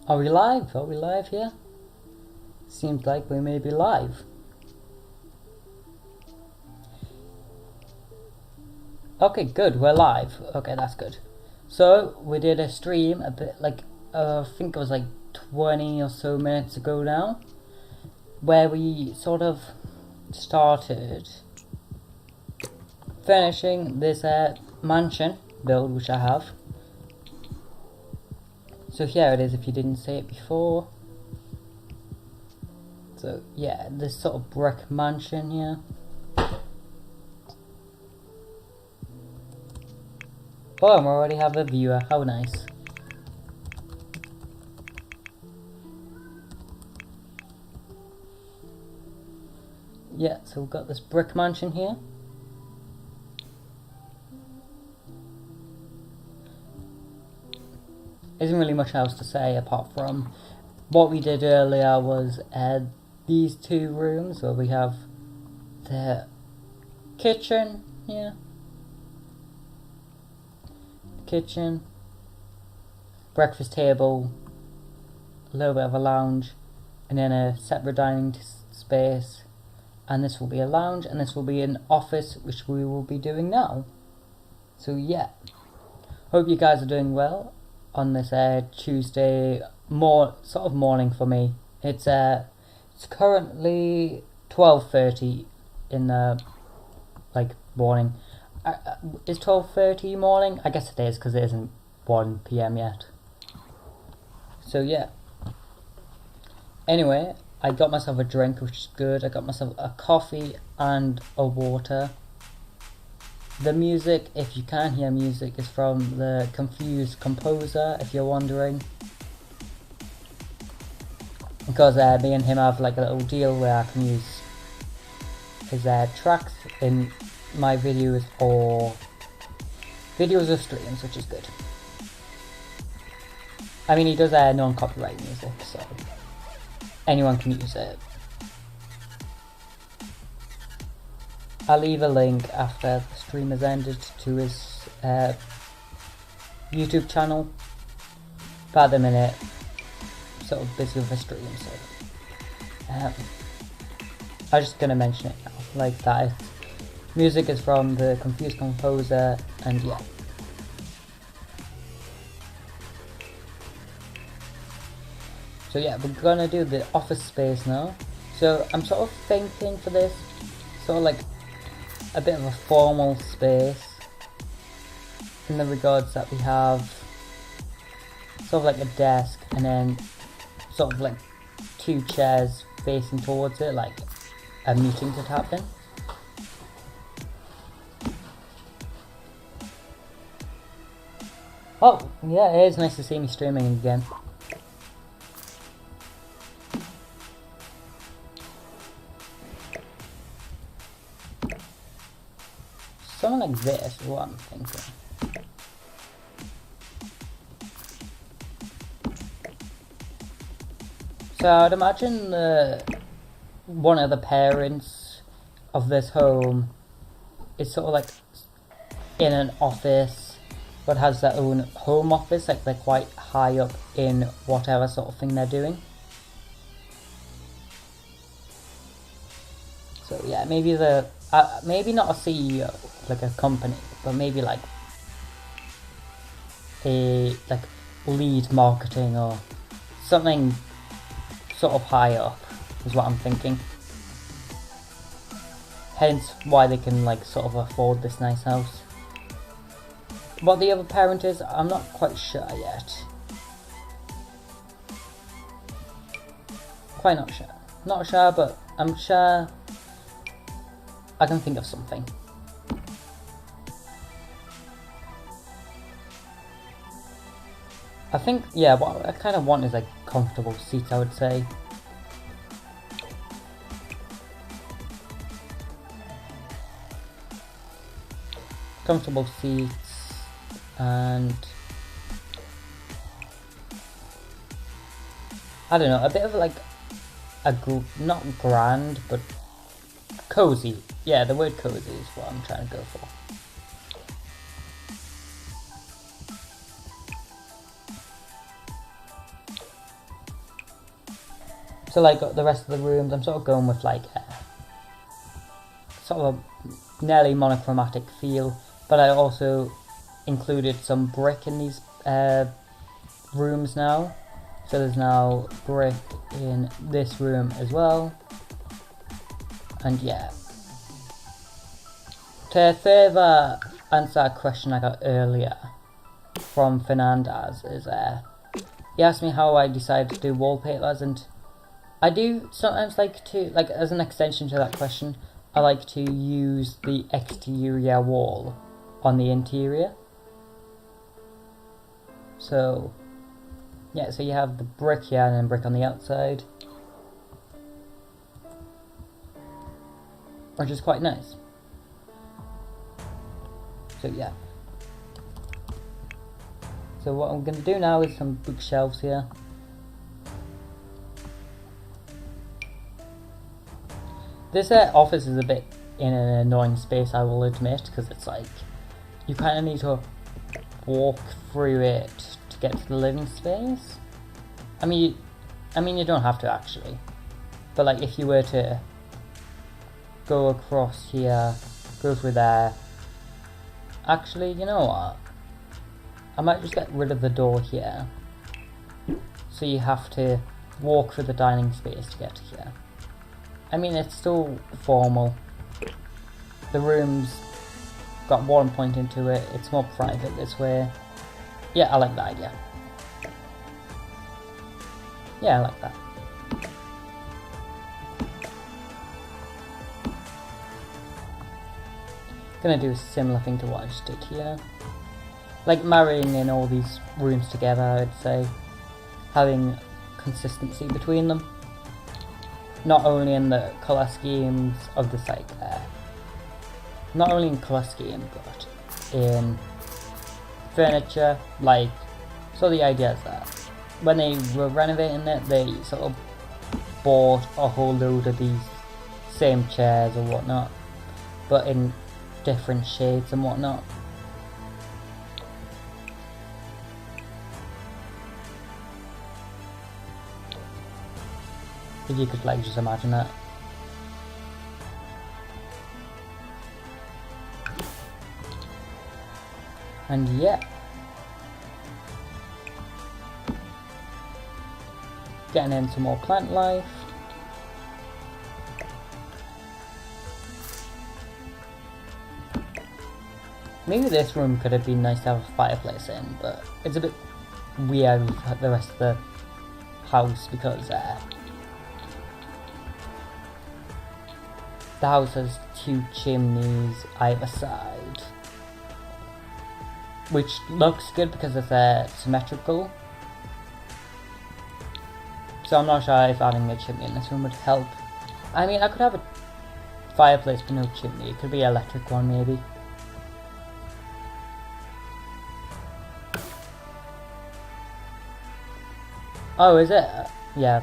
Are we live? Are we live here? Seems like we may be live. Okay, good, we're live. Okay, that's good. So, we did a stream a bit like, I think it was like 20 or so minutes ago now, where we sort of started finishing this mansion build which I have. So here it is if you didn't see it before. So yeah, this sort of brick mansion here. Oh, I already have a viewer, how nice. Yeah, so we've got this brick mansion here. Isn't really much else to say apart from what we did earlier was these two rooms where we have the kitchen here, kitchen, breakfast table, a little bit of a lounge, and then a separate dining space, and this will be a lounge, and this will be an office which we will be doing now. So yeah, hope you guys are doing well on this Tuesday sort of morning for me. It's currently 12:30 in the morning. Is 12:30 morning? I guess it is because it isn't 1 PM yet. So yeah. Anyway, I got myself a drink, which is good. I got myself a coffee and a water. The music, if you can hear music, is from the Confused Composer, if you're wondering. Because me and him have like a little deal where I can use his tracks in my videos or videos or streams, which is good. I mean, he does non-copyright music, so anyone can use it. I'll leave a link after the stream has ended to his YouTube channel. But at the minute, I'm sort of busy with the stream, so I'm just gonna mention it now. Like that, music is from the Confused Composer, and yeah. So yeah, we're gonna do the office space now. So I'm sort of thinking for this, sort of like a bit of a formal space in the regards that we have sort of like a desk and then sort of like two chairs facing towards it, like a meeting could happen. Oh, yeah, it is nice to see me streaming again. Something like this is what I'm thinking. So I'd imagine one of the parents of this home is sort of like in an office, but has their own home office, like they're quite high up in whatever sort of thing they're doing. So yeah, maybe maybe not a CEO, like a company, but maybe like a lead marketing or something sort of high up is what I'm thinking. Hence why they can sort of afford this nice house. What the other parent is, I'm not quite sure yet. Quite not sure. Not sure, but I'm sure I can think of something. I think, yeah, what I kind of want is comfortable seats, I would say. Comfortable seats and I don't know, a bit of not grand, but cozy. Yeah, the word cozy is what I'm trying to go for. So like the rest of the rooms, I'm sort of going with like sort of a nearly monochromatic feel, but I also included some brick in these rooms now. So there's now brick in this room as well. And yeah. To further answer a question I got earlier from Fernandez is he asked me how I decided to do wallpapers, and I do sometimes like to, like as an extension to that question, I like to use the exterior wall on the interior. So yeah, so you have the brick here and then brick on the outside, which is quite nice. So yeah. So what I'm going to do now is some bookshelves here. This office is a bit in an annoying space, I will admit, because it's like you kind of need to walk through it to get to the living space. I mean you don't have to actually, but like if you were to go across here, go through there. Actually, you know what? I might just get rid of the door here. So you have to walk through the dining space to get to here. I mean, it's still formal. The room's got one point into it. It's more private this way. Yeah, I like that idea. Yeah, I like that. Gonna do a similar thing to what I just did here. Like marrying in all these rooms together, I'd say. Having consistency between them. Not only in the colour schemes of the site there. Not only in colour scheme, but in furniture. Like, so the idea is that when they were renovating it, they sort of bought a whole load of these same chairs or whatnot, but in different shades and whatnot. If you could like just imagine that. And yeah. Getting in some more plant life. Maybe this room could have been nice to have a fireplace in, but it's a bit weird with the rest of the house because the house has two chimneys either side, which looks good because it's symmetrical. So I'm not sure if having a chimney in this room would help. I mean, I could have a fireplace but no chimney. It could be an electric one maybe. Oh, is it? Yeah.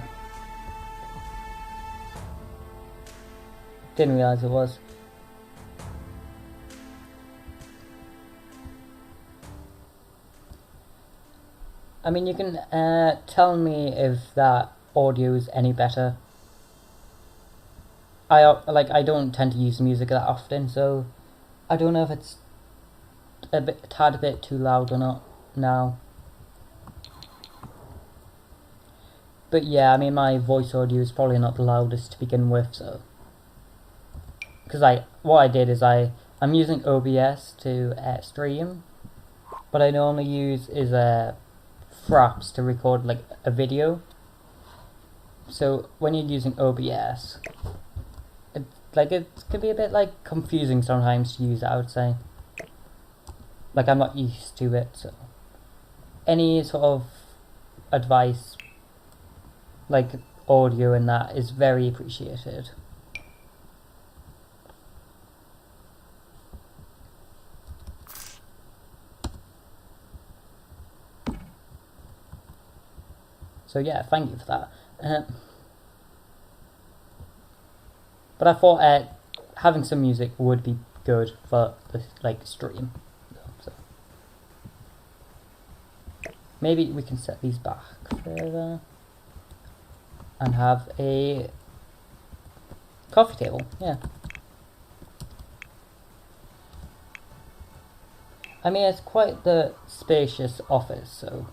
Didn't realise it was. I mean, you can tell me if that audio is any better. I don't tend to use music that often, so I don't know if it's a tad bit too loud or not now. But yeah, I mean, my voice audio is probably not the loudest to begin with, so. Because what I did is I'm using OBS to stream, but I normally use Fraps to record like a video. So when you're using OBS, it can be a bit like confusing sometimes to use it, I would say. Like I'm not used to it, so any sort of advice, like audio and that, is very appreciated. So yeah, thank you for that. But I thought having some music would be good for the stream. So maybe we can set these back further. and have a coffee table. Yeah. I mean, it's quite the spacious office, so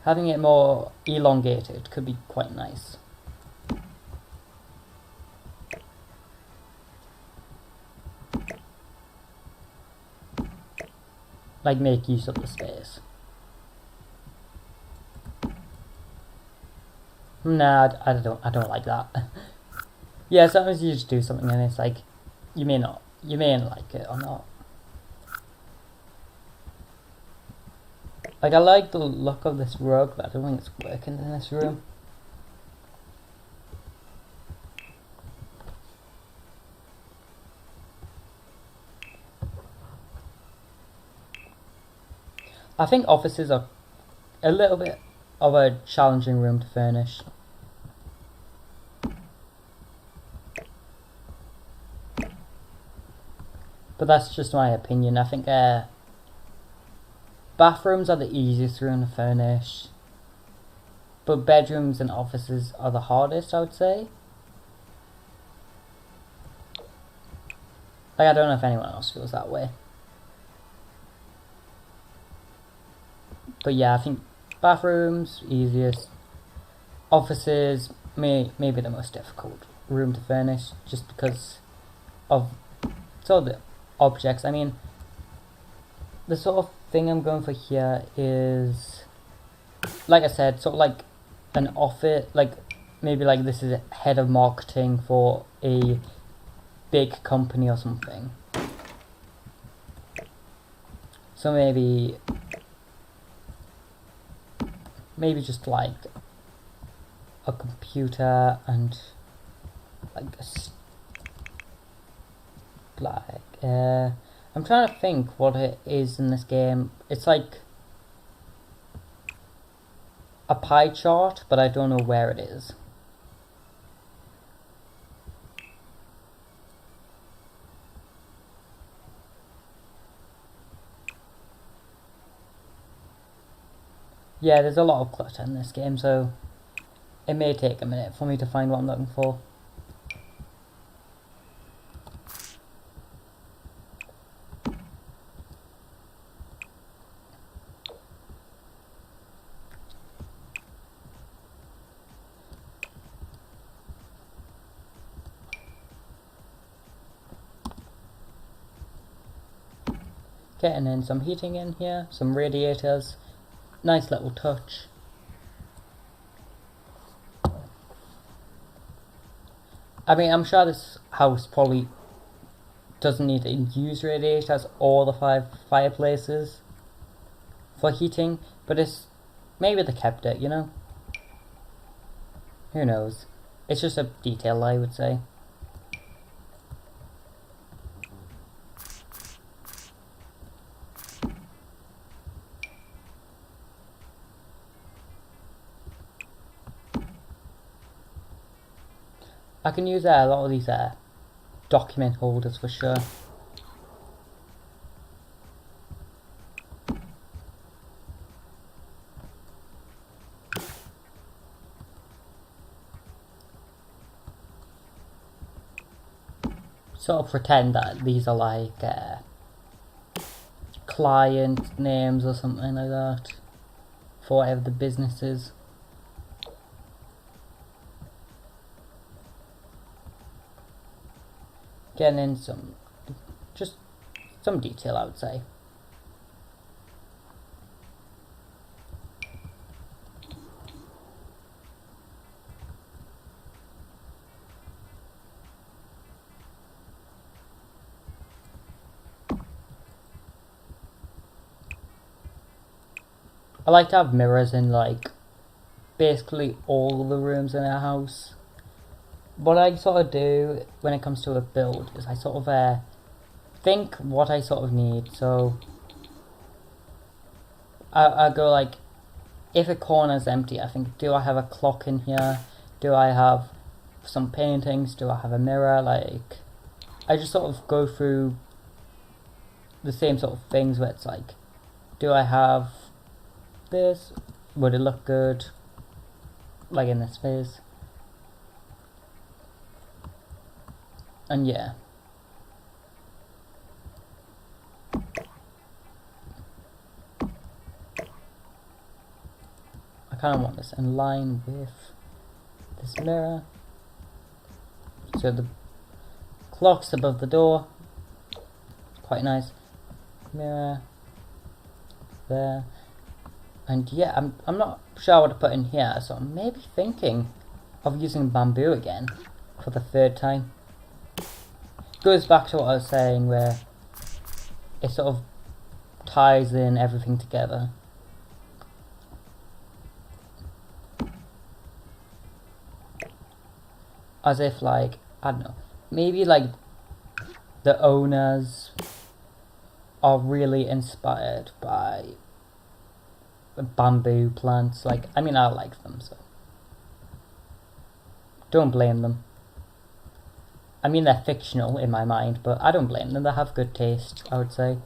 having it more elongated could be quite nice. Like, make use of the space. Nah, I don't like that. Yeah, sometimes you just do something and it's like, you may not like it or not. Like, I like the look of this rug, but I don't think it's working in this room. I think offices are a little bit of a challenging room to furnish. But that's just my opinion. I think bathrooms are the easiest room to furnish. But bedrooms and offices are the hardest, I would say. Like, I don't know if anyone else feels that way. But yeah, I think bathrooms, easiest. Offices, maybe the most difficult room to furnish, just because of sort of the objects. I mean, the sort of thing I'm going for here is, like I said, sort of like an office, like maybe like this is a head of marketing for a big company or something. So maybe just like a computer and like I'm trying to think what it is in this game. It's like a pie chart, but I don't know where it is. Yeah, there's a lot of clutter in this game, so it may take a minute for me to find what I'm looking for. Getting in some heating in here, some radiators. Nice little touch. I mean, I'm sure this house probably doesn't need to use radiators or the fireplaces for heating, but it's maybe they kept it, you know? Who knows? It's just a detail, I would say. I can use a lot of these document holders for sure. Sort of pretend that these are like client names or something like that for whatever the business is. Getting in some detail, I would say. I like to have mirrors in like basically all the rooms in a house. What I sort of do when it comes to a build is I sort of think what I sort of need. So I go like, if a corner is empty, I think, do I have a clock in here? Do I have some paintings? Do I have a mirror? Like, I just sort of go through the same sort of things where it's like, do I have this? Would it look good? Like in this phase. And yeah. I kind of want this in line with this mirror. So the clock's above the door. Quite nice. Mirror. There. And yeah, I'm not sure what to put in here, so I'm maybe thinking of using bamboo again for the third time. Goes back to what I was saying, where it sort of ties in everything together. As if, like, I don't know, maybe like the owners are really inspired by bamboo plants. Like, I mean, I like them, so don't blame them. I mean, they're fictional in my mind, but I don't blame them. They have good taste, I would say.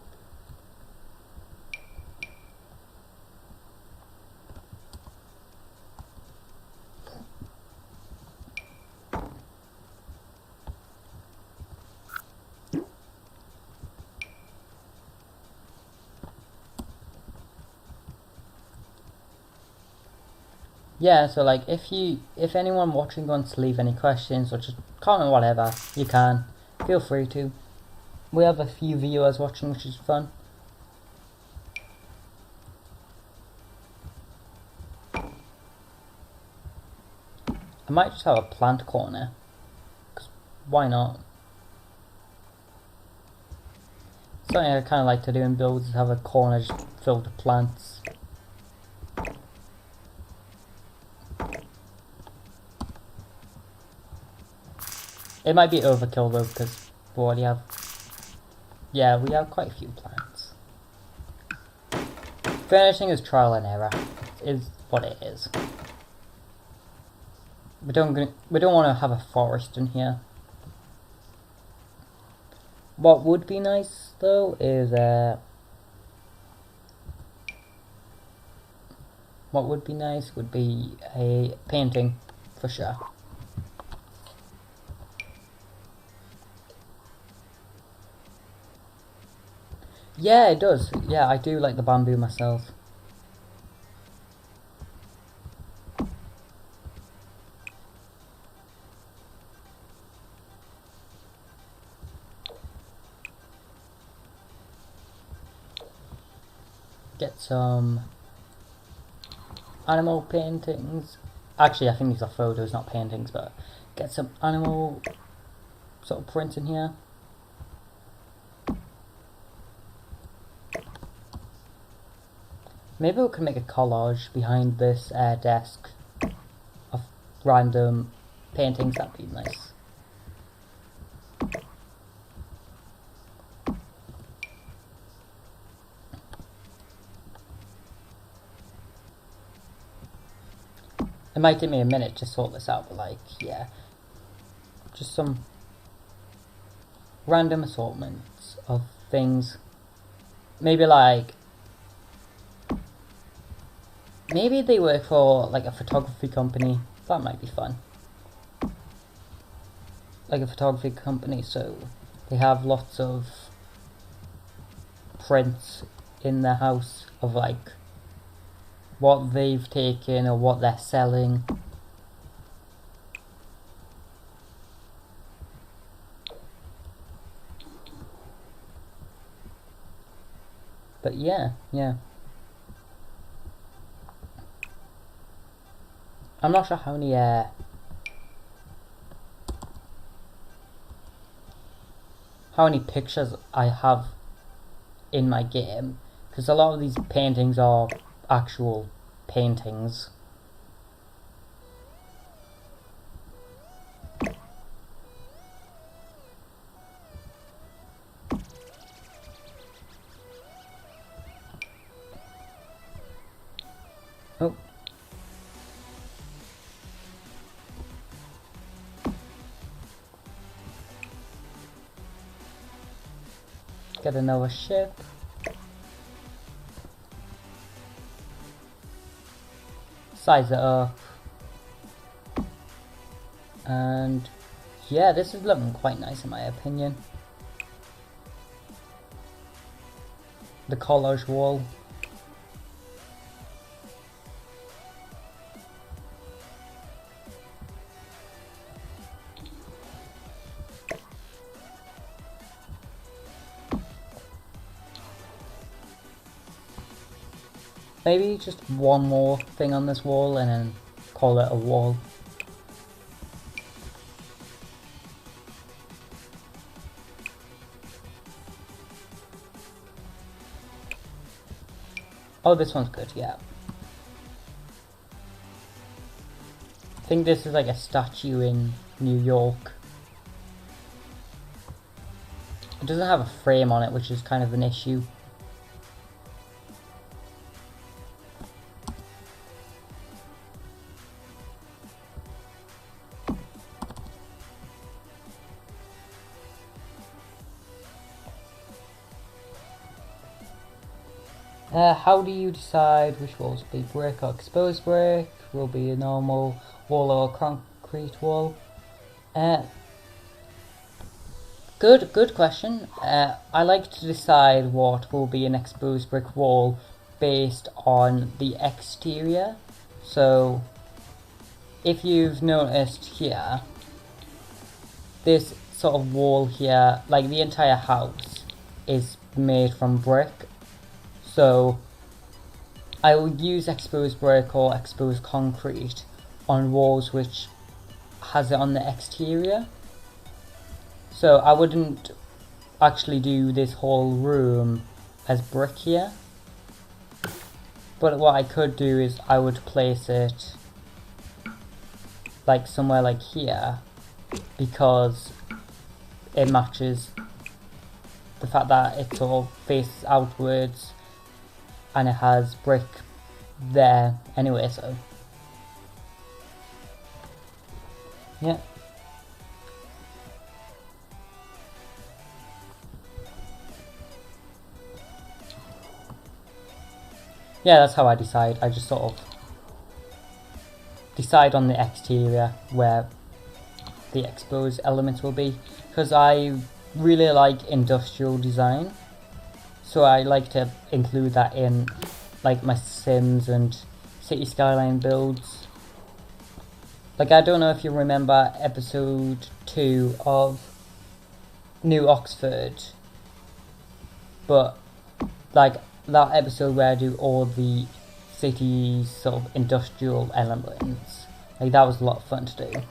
Yeah, so like if anyone watching wants to leave any questions or just comment whatever, you can. Feel free to. We have a few viewers watching, which is fun. I might just have a plant corner. 'Cause why not? Something I kinda like to do in builds is have a corner just filled with plants. It might be overkill though, because we already have... Yeah, we have quite a few plants. Furnishing is trial and error. Is what it is. We don't want to have a forest in here. What would be nice though is what would be nice would be a painting for sure. Yeah, it does. Yeah, I do like the bamboo myself. Get some animal paintings. Actually, I think these are photos, not paintings, but get some animal sort of prints in here. Maybe we can make a collage behind this desk of random paintings. That'd be nice. It might take me a minute to sort this out, but like, yeah. Just some random assortments of things. Maybe like... Maybe they work for like a photography company. That might be fun. Like a photography company, so they have lots of prints in their house of like what they've taken or what they're selling. But yeah. I'm not sure how many pictures I have in my game, because a lot of these paintings are actual paintings. Oh. Get another ship. Size it up. And Yeah, this is looking quite nice in my opinion. The collage wall. Maybe just one more thing on this wall and then call it a wall. Oh, this one's good, yeah. I think this is like a statue in New York. It doesn't have a frame on it, which is kind of an issue. How do you decide which walls will be brick or exposed brick? Will be a normal wall or a concrete wall? Good question. I like to decide what will be an exposed brick wall based on the exterior. So, if you've noticed here, this sort of wall here, like the entire house, is made from brick. So, I will use exposed brick or exposed concrete on walls which has it on the exterior. So I wouldn't actually do this whole room as brick here. But what I could do is I would place it like somewhere like here, because it matches the fact that it sort of faces outwards and it has brick there anyway, so yeah. Yeah, that's how I decide. I just sort of decide on the exterior where the exposed elements will be, because I really like industrial design, so I like to include that in like my Sims and City Skyline builds. Like, I don't know if you remember episode 2 of New Oxford, but like that episode where I do all the city's sort of industrial elements, like that was a lot of fun to do.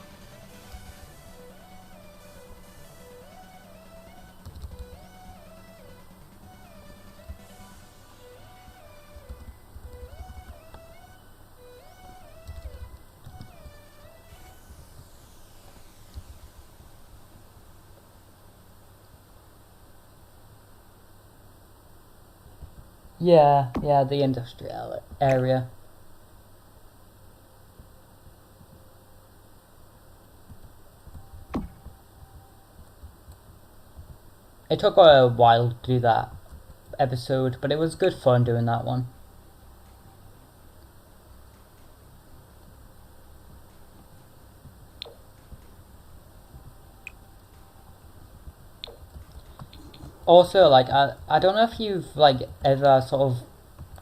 Yeah, the industrial area. It took a while to do that episode, but it was good fun doing that one. Also, like, I don't know if you've like ever sort of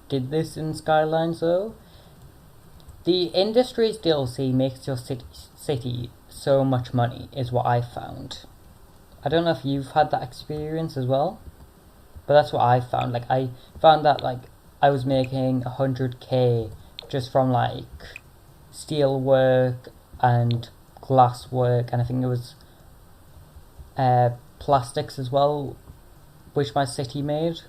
did this in Skylines though. The Industries DLC makes your city so much money, is what I found. I don't know if you've had that experience as well, but that's what I found. Like, I found that like I was making 100k just from like steel work and glass work, and I think it was plastics as well, which my city made.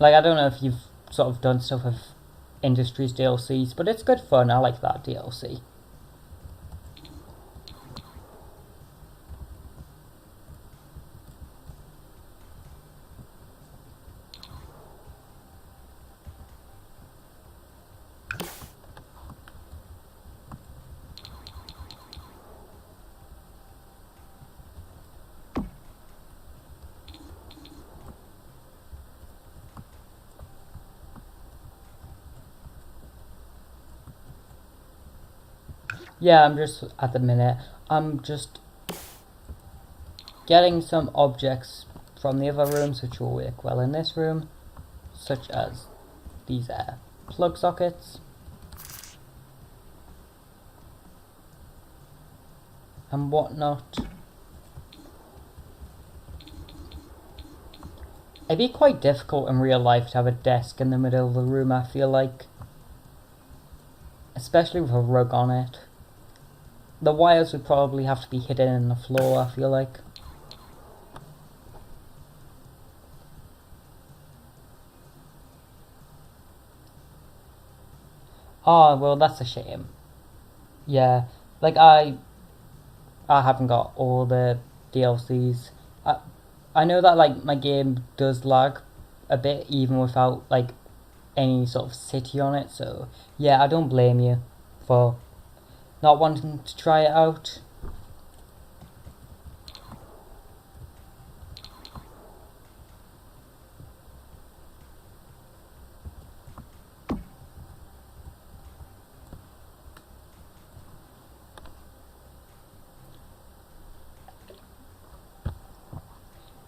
Like, I don't know if you've sort of done stuff with Industries DLCs, but it's good fun. I like that DLC. Yeah, I'm just, at the minute, I'm just getting some objects from the other rooms which will work well in this room, such as these plug sockets and whatnot. It'd be quite difficult in real life to have a desk in the middle of the room, I feel like. Especially with a rug on it. The wires would probably have to be hidden in the floor, I feel like. Oh, well, that's a shame. Yeah, like I haven't got all the DLCs. I know that like my game does lag a bit even without like any sort of city on it, so yeah, I don't blame you for not wanting to try it out.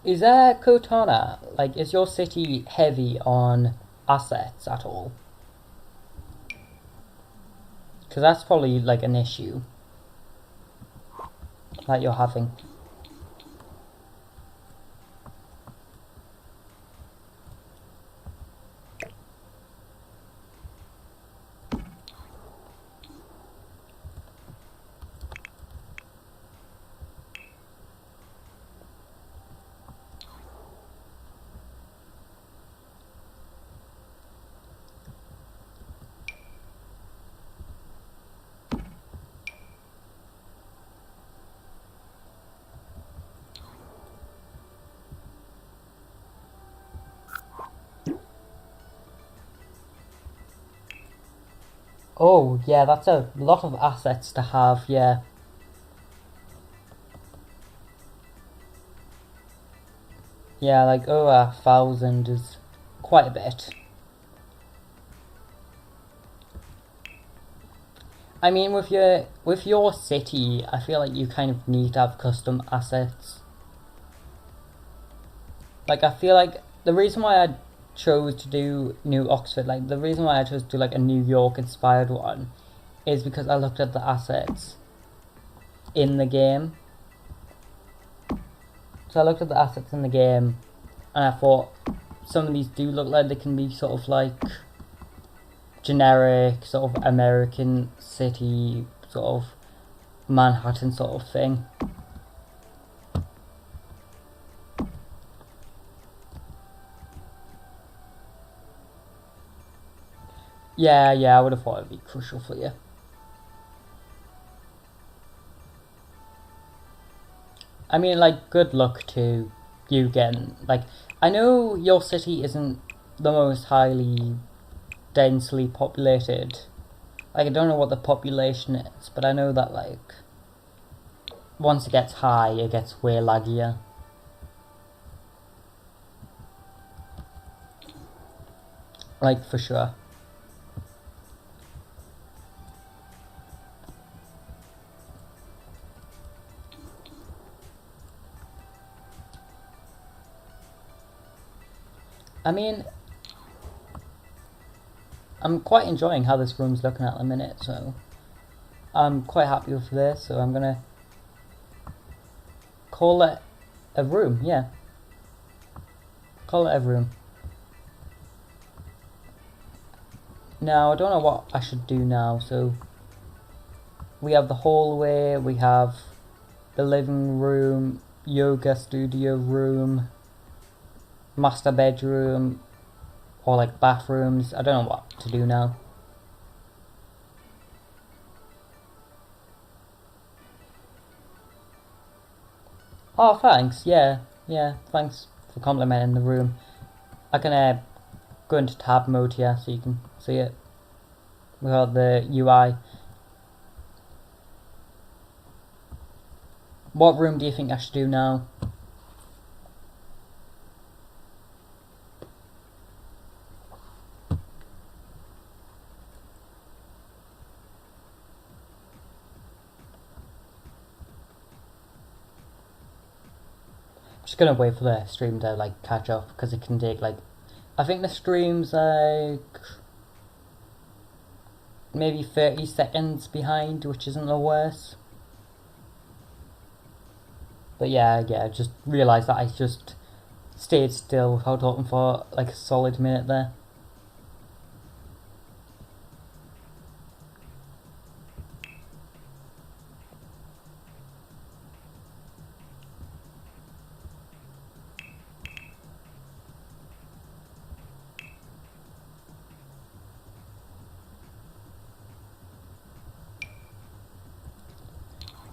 Is there Kotana? Like, is your city heavy on assets at all? Because that's probably like an issue that you're having. Oh, yeah, that's a lot of assets to have, yeah. Yeah, like over 1,000 is quite a bit. I mean, with your city, I feel like you kind of need to have custom assets. Like, I feel like the reason why I chose to do New Oxford, like the reason why I chose to do like a New York inspired one, is because I looked at the assets in the game. So I looked at the assets in the game, and I thought some of these do look like they can be sort of like generic, sort of American city, sort of Manhattan sort of thing. Yeah, I would have thought it'd be crucial for you. I mean, like, good luck to you getting, like, I know your city isn't the most highly densely populated. Like, I don't know what the population is, but I know that, like, once it gets high, it gets way laggier. Like, for sure. I mean, I'm quite enjoying how this room's looking at the minute, so I'm quite happy with this, so I'm gonna call it a room, yeah. Call it a room. Now, I don't know what I should do now, so we have the hallway, we have the living room, yoga studio room, master bedroom, or like bathrooms. I don't know what to do now. Oh, thanks. Yeah, thanks for complimenting the room. I can go into tab mode here so you can see it without the UI. What room do you think I should do now? Just gonna wait for the stream to like catch up because it can take like, I think the stream's like maybe 30 seconds behind, which isn't the worst. But yeah, I just realised that I just stayed still without talking for like a solid minute there.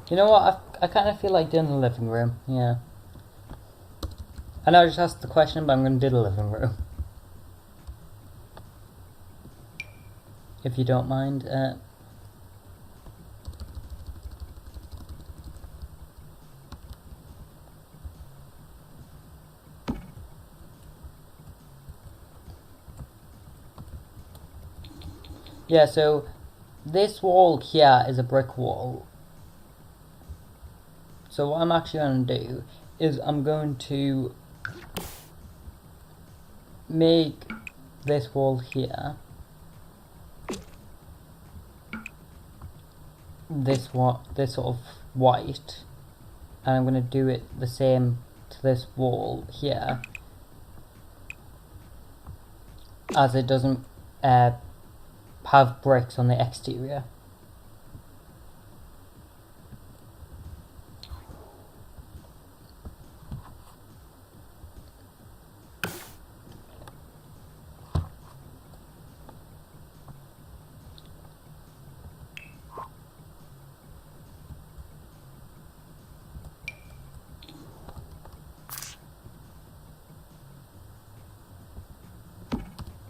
You know what, I kind of feel like doing the living room, yeah. I know I just asked the question, but I'm going to do the living room. If you don't mind. Yeah, so this wall here is a brick wall. So what I'm actually going to do is I'm going to make this wall here this sort of white, and I'm going to do it the same to this wall here, as it doesn't have bricks on the exterior.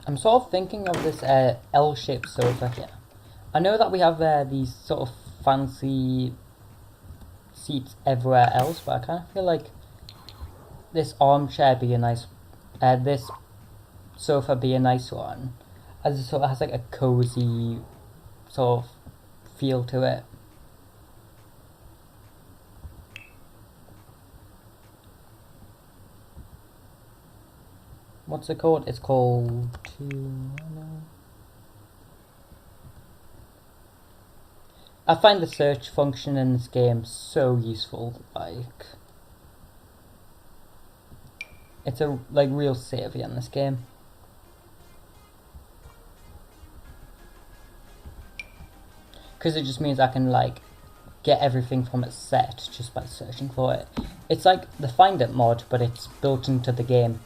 I'm sort of thinking of this L-shaped sofa here. I know that we have these sort of fancy seats everywhere else, but I kind of feel like this armchair be a nice, this sofa be a nice one, as it sort of has like a cozy sort of feel to it. What's it called? It's called I find the search function in this game so useful. Like, it's a real saviour in this game. Because it just means I can like get everything from its set just by searching for it. It's like the Find It mod, but it's built into the game.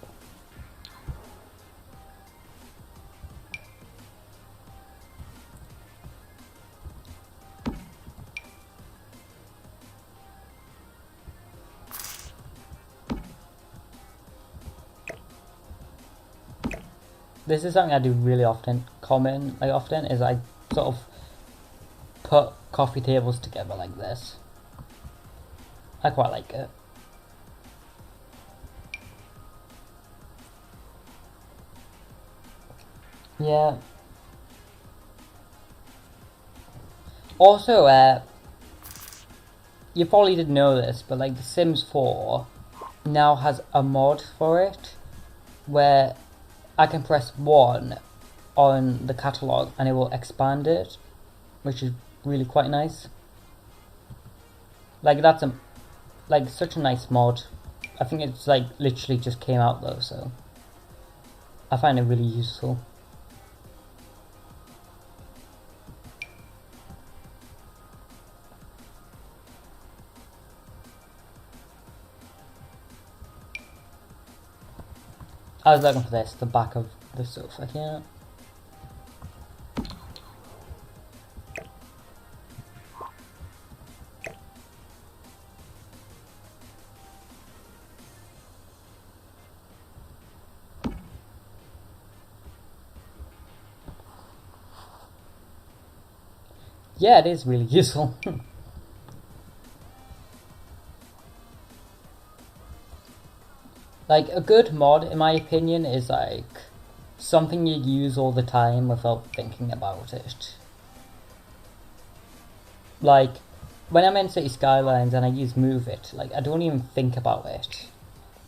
This is something I do really often. Often is I sort of put coffee tables together like this. I quite like it. Yeah. Also, you probably didn't know this, but like The Sims 4 now has a mod for it where I can press 1 on the catalogue and it will expand it, which is really quite nice. Like, that's such a nice mod. I think it's like literally just came out though, so I find it really useful. I was looking for this, the back of the sofa here. Yeah, it is really useful. Like, a good mod, in my opinion, is like something you use all the time without thinking about it. Like, when I'm in City Skylines and I use Move It, like, I don't even think about it.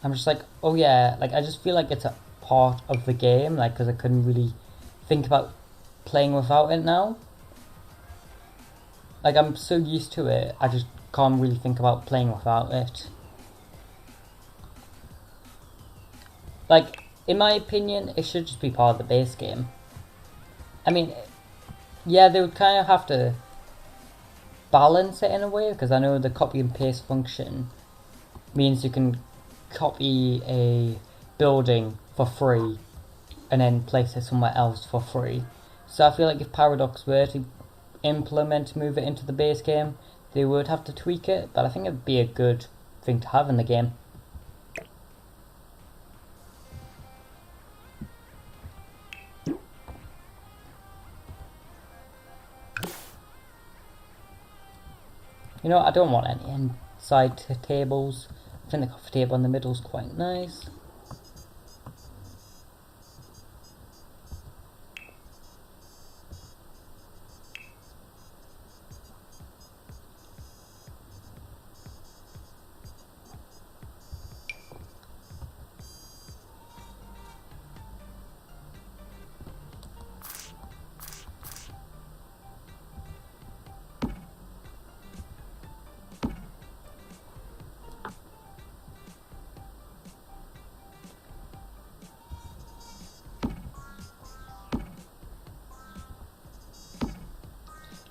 I'm just like, oh yeah, like I just feel like it's a part of the game, like because I couldn't really think about playing without it now. Like I'm so used to it, I just can't really think about playing without it. Like, in my opinion, it should just be part of the base game. I mean, yeah, they would kind of have to balance it in a way, because I know the copy and paste function means you can copy a building for free and then place it somewhere else for free. So I feel like if Paradox were to move it into the base game, they would have to tweak it, but I think it'd be a good thing to have in the game. You know, I don't want any inside tables. I think the coffee table in the middle is quite nice.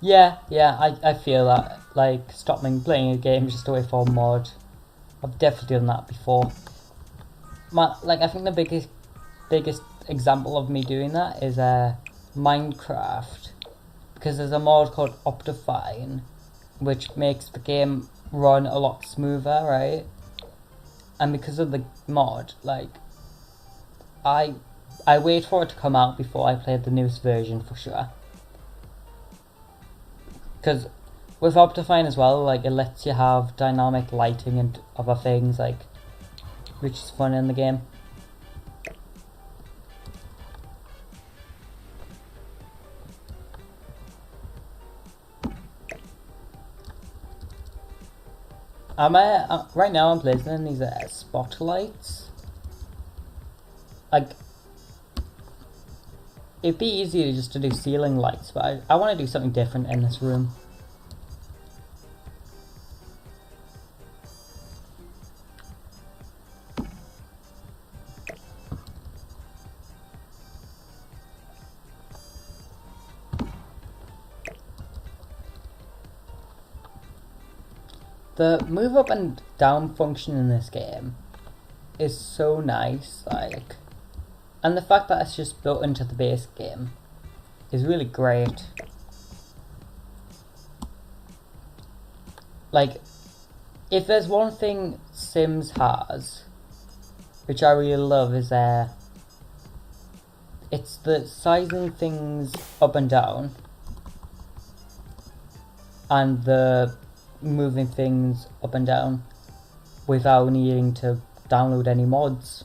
Yeah, I feel that. Like, stopping playing a game just to wait for a mod. I've definitely done that before. I think the biggest example of me doing that is Minecraft. Because there's a mod called Optifine, which makes the game run a lot smoother, right? And because of the mod, like, I wait for it to come out before I play the newest version for sure. Because with Optifine as well, like, it lets you have dynamic lighting and other things, like, which is fun in the game. Right now I'm placing these spotlights. Like, it'd be easier just to do ceiling lights, but I want to do something different in this room. The move up and down function in this game is so nice, like, and the fact that it's just built into the base game is really great. Like, if there's one thing Sims has, which I really love, is it's the sizing things up and down, and the moving things up and down without needing to download any mods.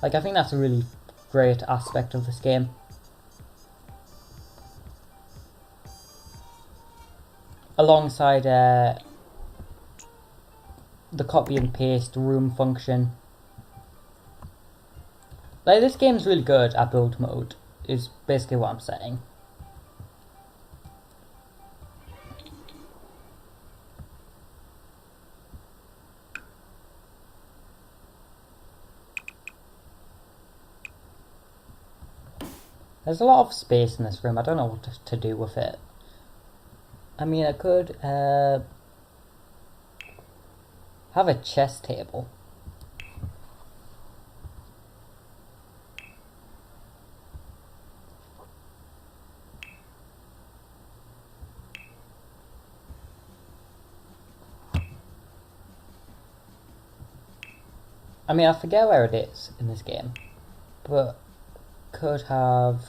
Like, I think that's a really great aspect of this game. Alongside the copy and paste room function. Like, this game's really good at build mode, is basically what I'm saying. There's a lot of space in this room. I don't know what to do with it. I mean, I could have a chess table. I mean, I forget where it is in this game, but could have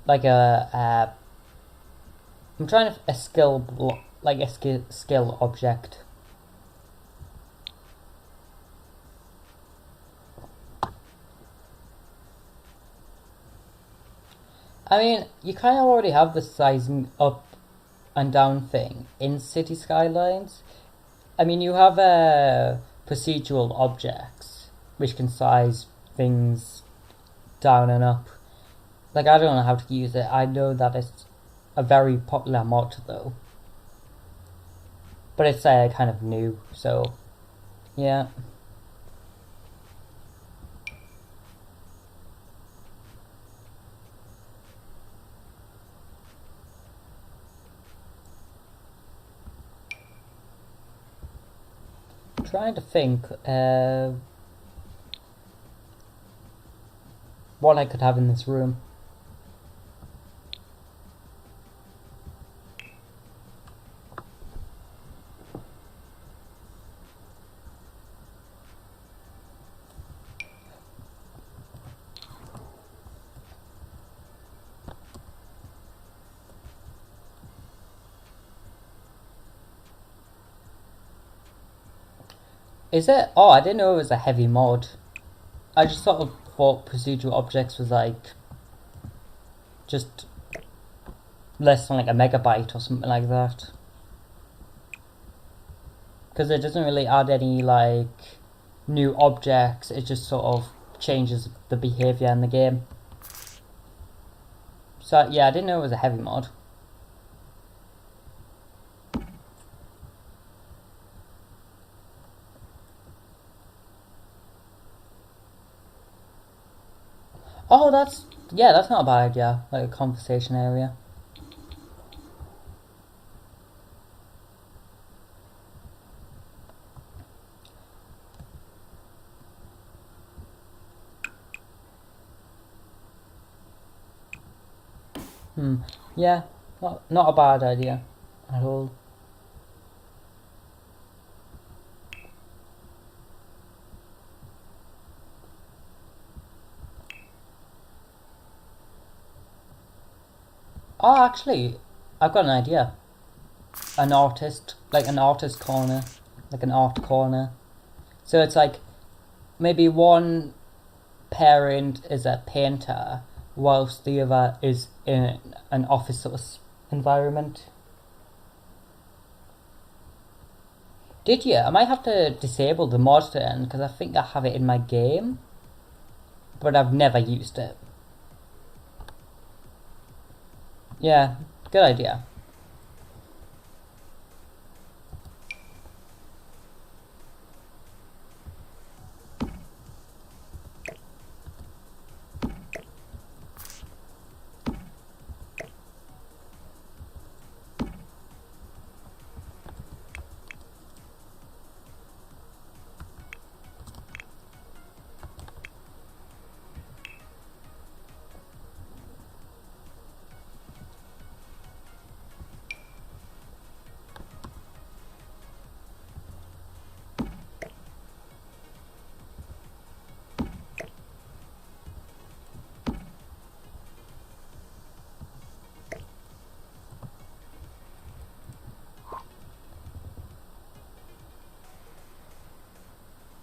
like I'm trying to a skill skill object. I mean, you kind of already have the sizing up and down thing in City Skylines. I mean, you have procedural objects, which can size things down and up. Like, I don't know how to use it. I know that it's a very popular mod though. But it's kind of new, so yeah. I'm trying to think what I could have in this room. Is it? Oh, I didn't know it was a heavy mod. I just sort of thought procedural objects was like just less than like a megabyte or something like that. Because it doesn't really add any like new objects, it just sort of changes the behaviour in the game. So yeah, I didn't know it was a heavy mod. Oh, that's not a bad idea. Like a conversation area. Yeah, not a bad idea at all. Oh, actually, I've got an idea. An artist corner, like an art corner. So it's like maybe one parent is a painter, whilst the other is in an office sort of environment. Did you? I might have to disable the mod then, because I think I have it in my game, but I've never used it. Yeah, good idea.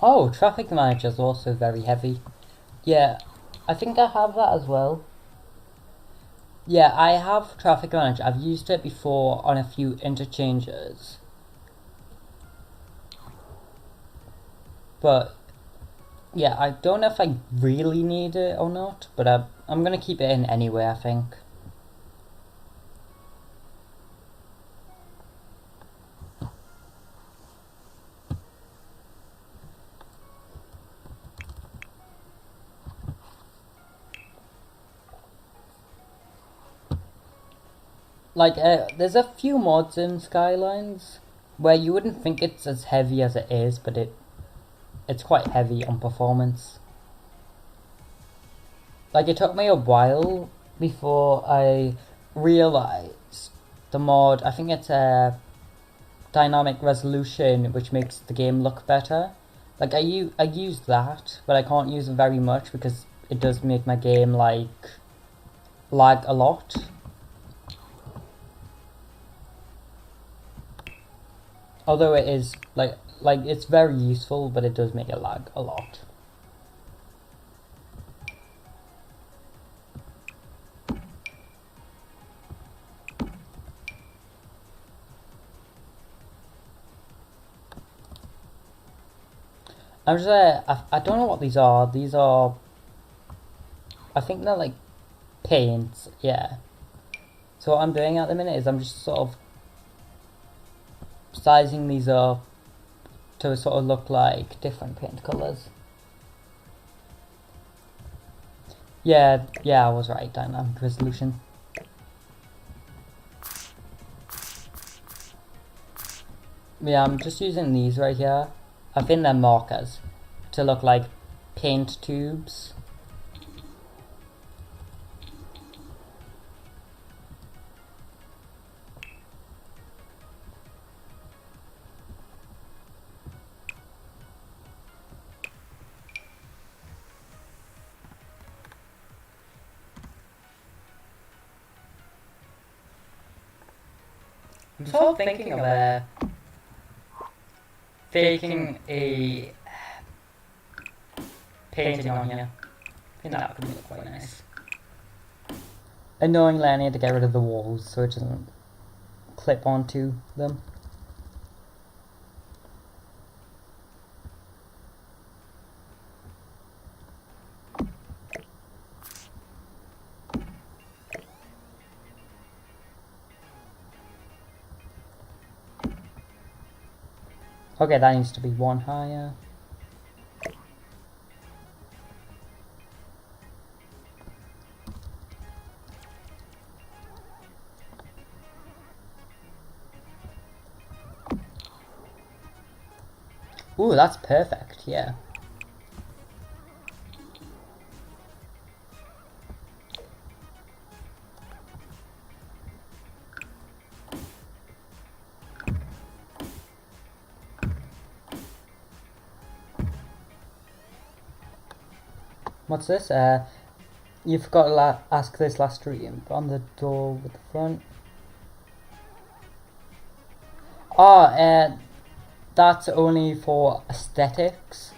Oh, traffic manager is also very heavy. Yeah, I think I have that as well. Yeah, I have traffic manager. I've used it before on a few interchanges. But yeah, I don't know if I really need it or not, but I'm gonna keep it in anyway, I think. Like, there's a few mods in Skylines where you wouldn't think it's as heavy as it is, but it's quite heavy on performance. Like, it took me a while before I realised the mod, I think it's a dynamic resolution, which makes the game look better. Like, I use that, but I can't use it very much because it does make my game, like, lag a lot. Although it is, like it's very useful, but it does make it lag a lot. I'm just I don't know what these are. These are, I think they're like paints, yeah. So what I'm doing at the minute is I'm just sort of sizing these up to sort of look like different paint colours. Yeah, I was right, dynamic resolution. Yeah, I'm just using these right here. I think they're markers to look like paint tubes. I'm sort of thinking of faking a painting on here. I think that would look quite nice. Annoyingly, I need to get rid of the walls so it doesn't clip onto them. Okay, that needs to be one higher. Ooh, that's perfect, yeah. What's this? You forgot to ask this last stream. On the door with the front. Oh, that's only for aesthetics.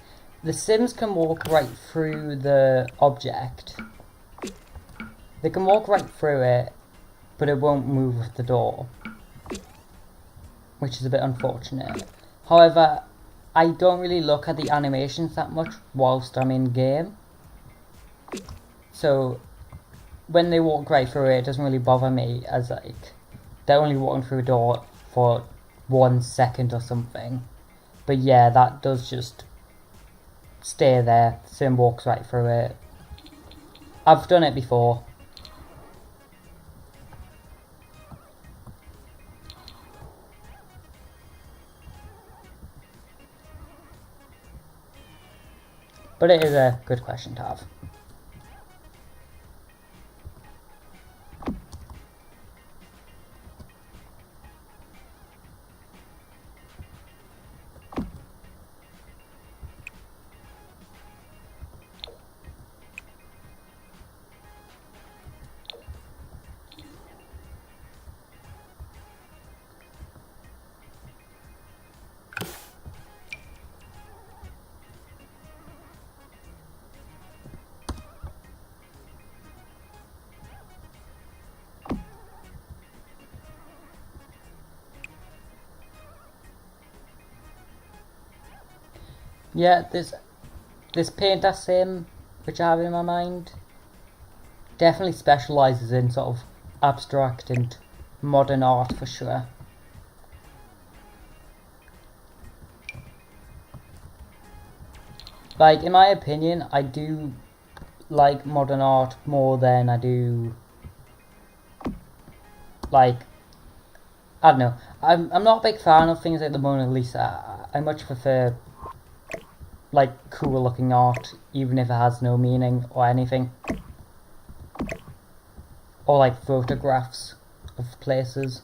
The Sims can walk right through the object. They can walk right through it, but it won't move with the door, which is a bit unfortunate. However, I don't really look at the animations that much whilst I'm in game. So when they walk right through it, it doesn't really bother me, as like they're only walking through a door for 1 second or something. But yeah, that does just stay there. Sim walks right through it. I've done it before. But it is a good question to have. Yeah, this painter sim, which I have in my mind, definitely specialises in sort of abstract and modern art for sure. Like, in my opinion, I do like modern art more than I do, like, I don't know. I'm not a big fan of things like the Mona Lisa. I much prefer like cool looking art, even if it has no meaning or anything. Or like photographs of places.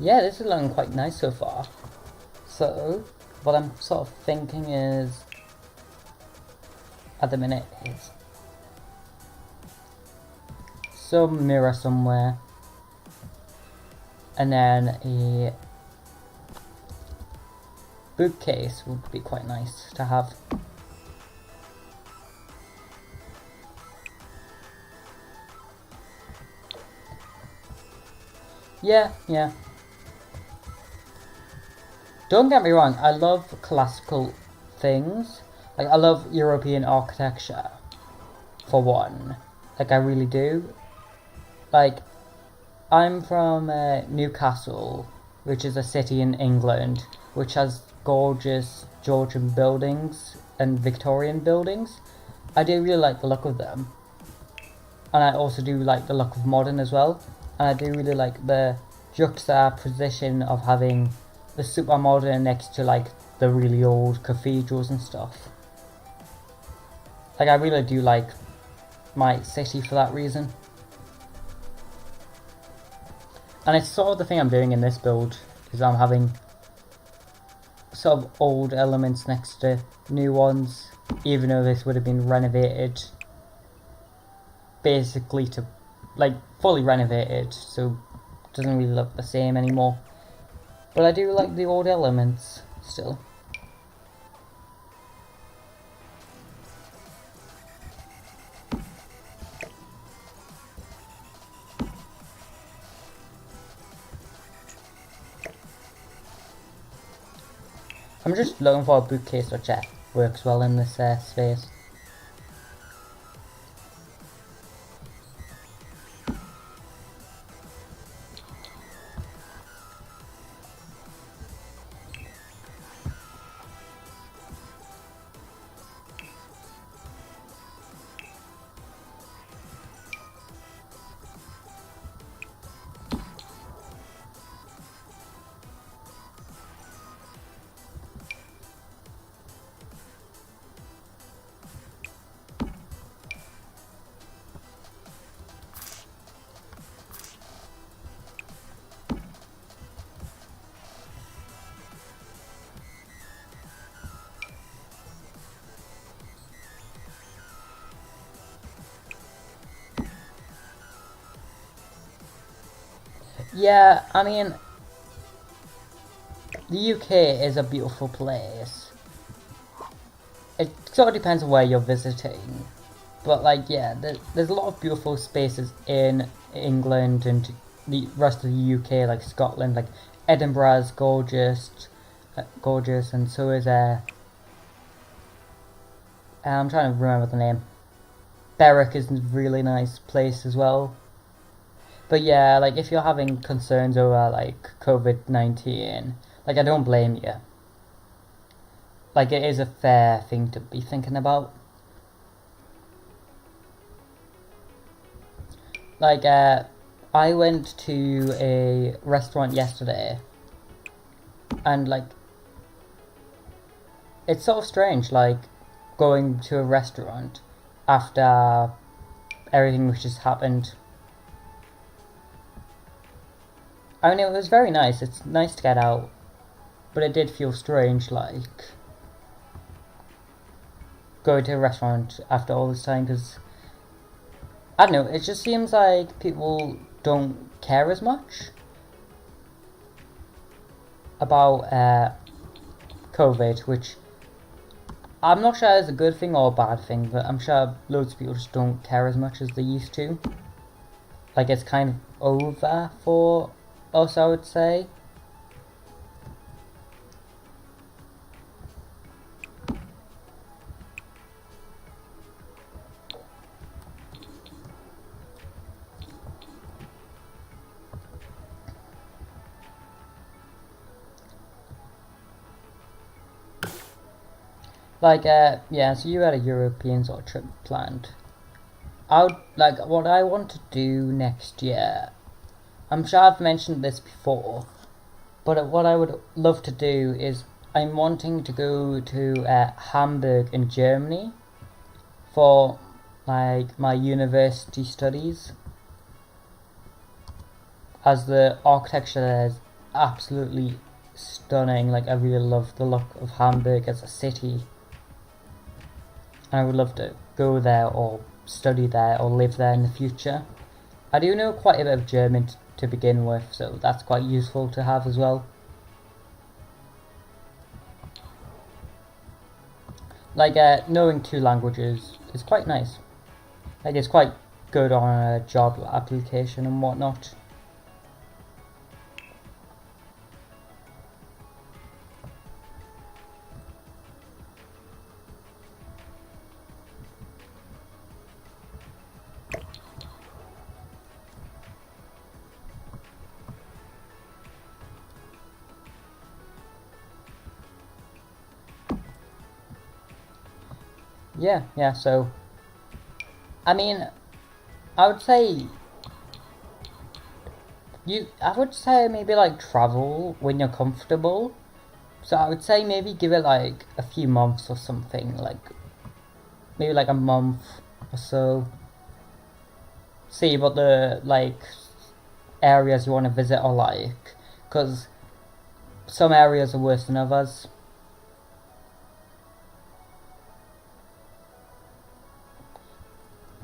Yeah, this is looking quite nice so far. So, what I'm sort of thinking is, at the minute, is some mirror somewhere, and then a bookcase would be quite nice to have. Yeah. Don't get me wrong, I love classical things. Like, I love European architecture, for one. Like, I really do. Like, I'm from Newcastle, which is a city in England, which has gorgeous Georgian buildings and Victorian buildings. I do really like the look of them. And I also do like the look of modern as well. And I do really like the juxtaposition of having the super modern next to like the really old cathedrals and stuff. Like, I really do like my city for that reason. And it's sort of the thing I'm doing in this build, is I'm having sort of old elements next to new ones, even though this would have been renovated basically to, like, fully renovated, so it doesn't really look the same anymore. But I do like the old elements still. I'm just looking for a bookcase which works well in this space. Yeah, I mean, the UK is a beautiful place. It sort of depends on where you're visiting. But, like, yeah, there's a lot of beautiful spaces in England and the rest of the UK, like Scotland. Like, Edinburgh's gorgeous, and so is, I'm trying to remember the name. Berwick is a really nice place as well. But yeah, like, if you're having concerns over, like, COVID-19, like, I don't blame you. Like, it is a fair thing to be thinking about. Like, I went to a restaurant yesterday, and, like, it's sort of strange, like, going to a restaurant after everything which has happened. I mean, it was very nice. It's nice to get out. But it did feel strange, like, going to a restaurant after all this time, because, I don't know, it just seems like people don't care as much about COVID, which I'm not sure is a good thing or a bad thing, but I'm sure loads of people just don't care as much as they used to. Like, it's kind of over for us, I would say. Like, yeah, so you had a European sort of trip planned. What I want to do next year, I'm sure I've mentioned this before, but what I would love to do is I'm wanting to go to Hamburg in Germany for, like, my university studies, as the architecture there is absolutely stunning. Like, I really love the look of Hamburg as a city. And I would love to go there or study there or live there in the future. I do know quite a bit of German to begin with, so that's quite useful to have as well. Like, knowing 2 languages is quite nice. Like, it's quite good on a job application and whatnot. Yeah, so, I mean, I would say, I would say maybe like travel when you're comfortable. So I would say maybe give it like a few months or something, like, maybe like a month or so. See what the, like, areas you want to visit are like, because some areas are worse than others.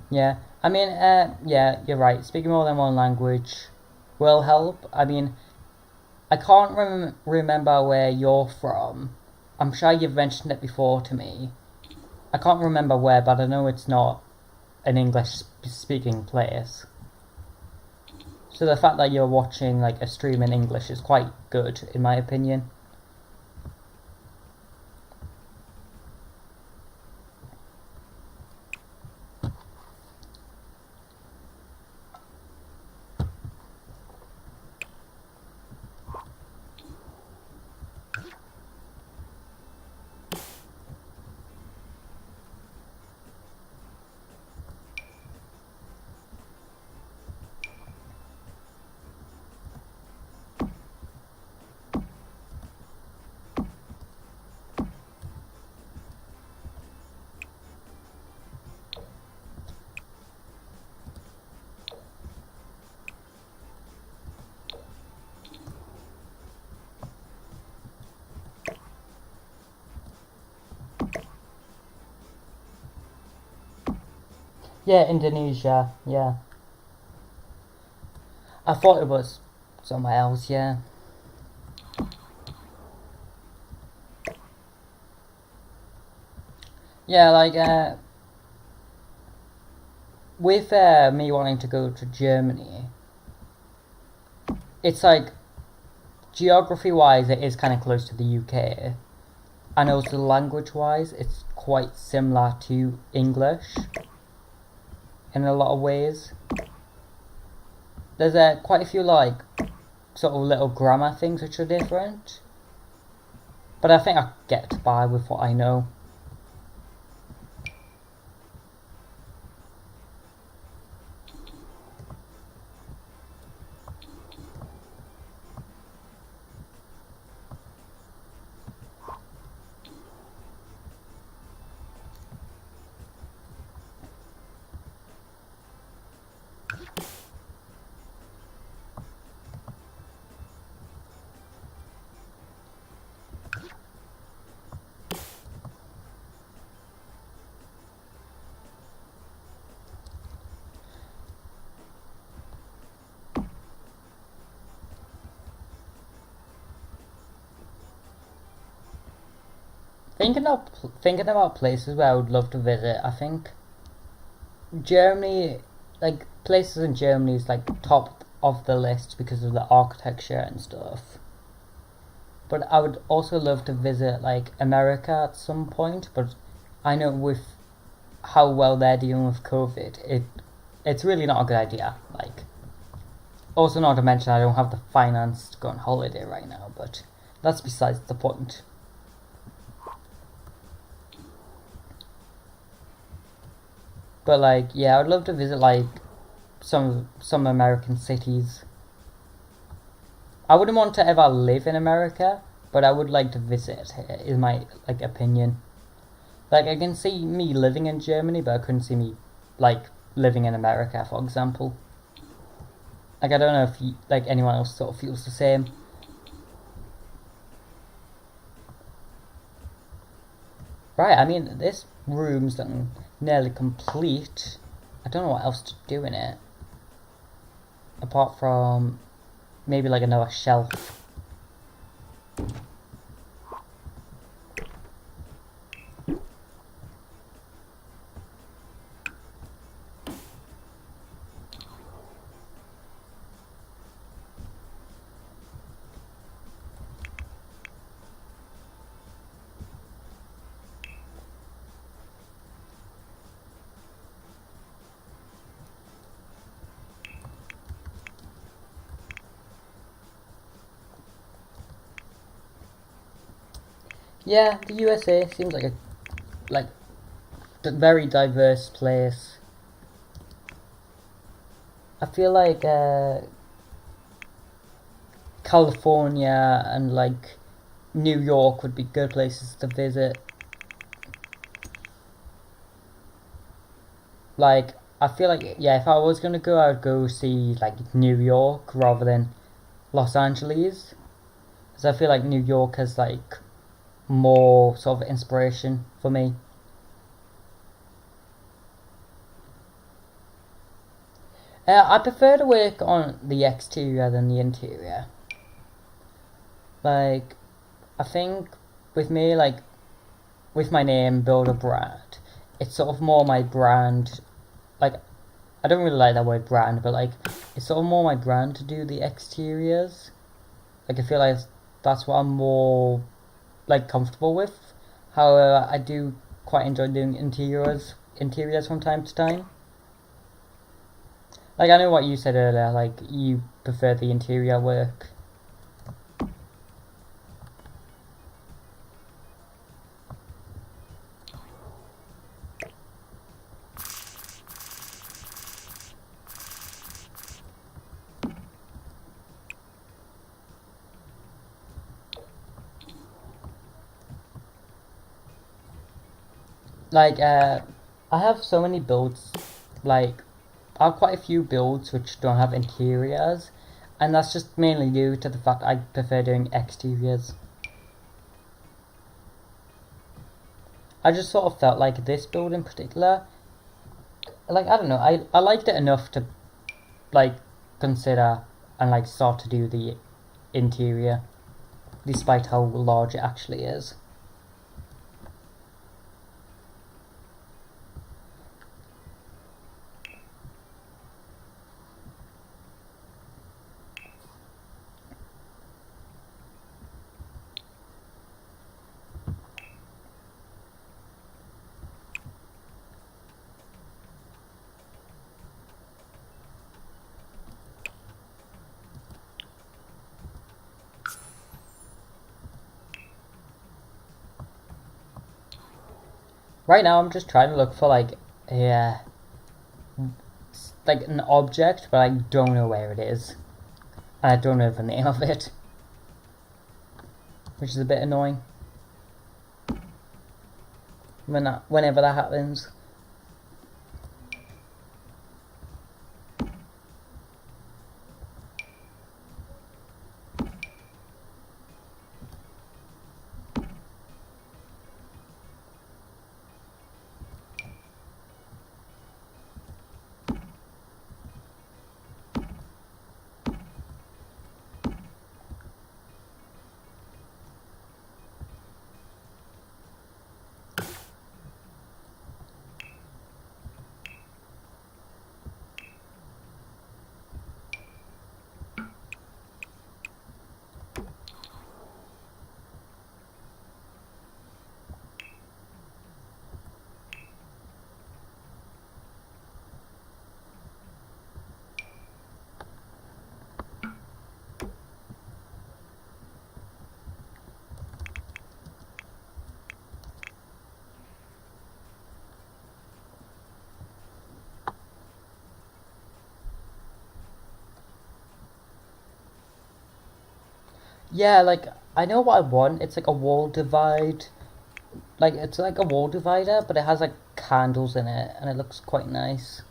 Yeah, I mean, yeah, you're right. Speaking more than one language will help. I mean, I can't remember where you're from. I'm sure you've mentioned it before to me. I can't remember where, but I know it's not an English-speaking place. So the fact that you're watching like a stream in English is quite good, in my opinion. Yeah, Indonesia, yeah. I thought it was somewhere else, yeah. Yeah, like, with me wanting to go to Germany, it's like, geography-wise, it is kind of close to the UK. And also language-wise, it's quite similar to English in a lot of ways. There's quite a few, like, sort of little grammar things which are different. But I think I get by with what I know. Thinking about places where I would love to visit, I think Germany, like places in Germany is like top of the list because of the architecture and stuff. But I would also love to visit like America at some point, but I know with how well they're dealing with COVID, it's really not a good idea. Like, also not to mention I don't have the finance to go on holiday right now, but that's besides the point. But like, yeah, I'd love to visit like some American cities. I wouldn't want to ever live in America, but I would like to visit. Is my like opinion. Like, I can see me living in Germany, but I couldn't see me like living in America, for example. Like, I don't know if like anyone else sort of feels the same. Right, I mean, this room's done nearly complete. I don't know what else to do in it. Apart from maybe like another shelf. Yeah, the USA seems like a very diverse place. I feel like California and like New York would be good places to visit. Like, I feel like, yeah, if I was gonna go, I would go see like New York rather than Los Angeles, because I feel like New York has like more sort of inspiration for me. I prefer to work on the exterior than the interior. Like, I think with me, like, with my name, Build a Brand, it's sort of more my brand. Like, I don't really like that word brand, but like, it's sort of more my brand to do the exteriors. Like, I feel like that's what I'm more, like, comfortable with. However, I do quite enjoy doing interiors from time to time. Like, I know what you said earlier, like, you prefer the interior work. Like, I have so many builds, like, I have quite a few builds which don't have interiors, and that's just mainly due to the fact I prefer doing exteriors. I just sort of felt like this build in particular, like, I don't know, I liked it enough to, like, consider and, like, start to do the interior, despite how large it actually is. Right now, I'm just trying to look for, like, a, like, an object, but I don't know where it is. And I don't know the name of it, which is a bit annoying whenever that happens. Yeah, like, I know what I want. It's like a wall divide. Like, it's like a wall divider, but it has like candles in it, and it looks quite nice.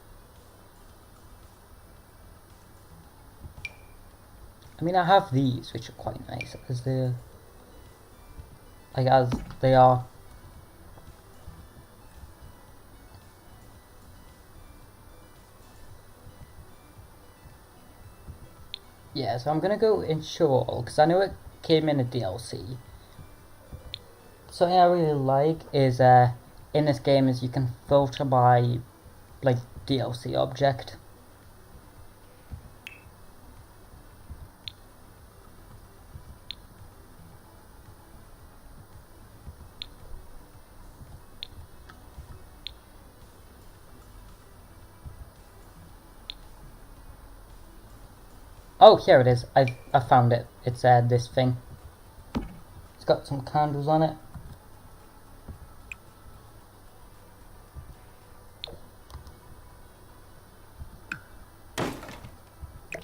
I mean, I have these, which are quite nice, as they are. Yeah, so I'm gonna go insure all, because I know it came in a DLC. Something I really like is, in this game is you can filter by, like, DLC object. Oh, here it is. I found it. It's this thing. It's got some candles on it.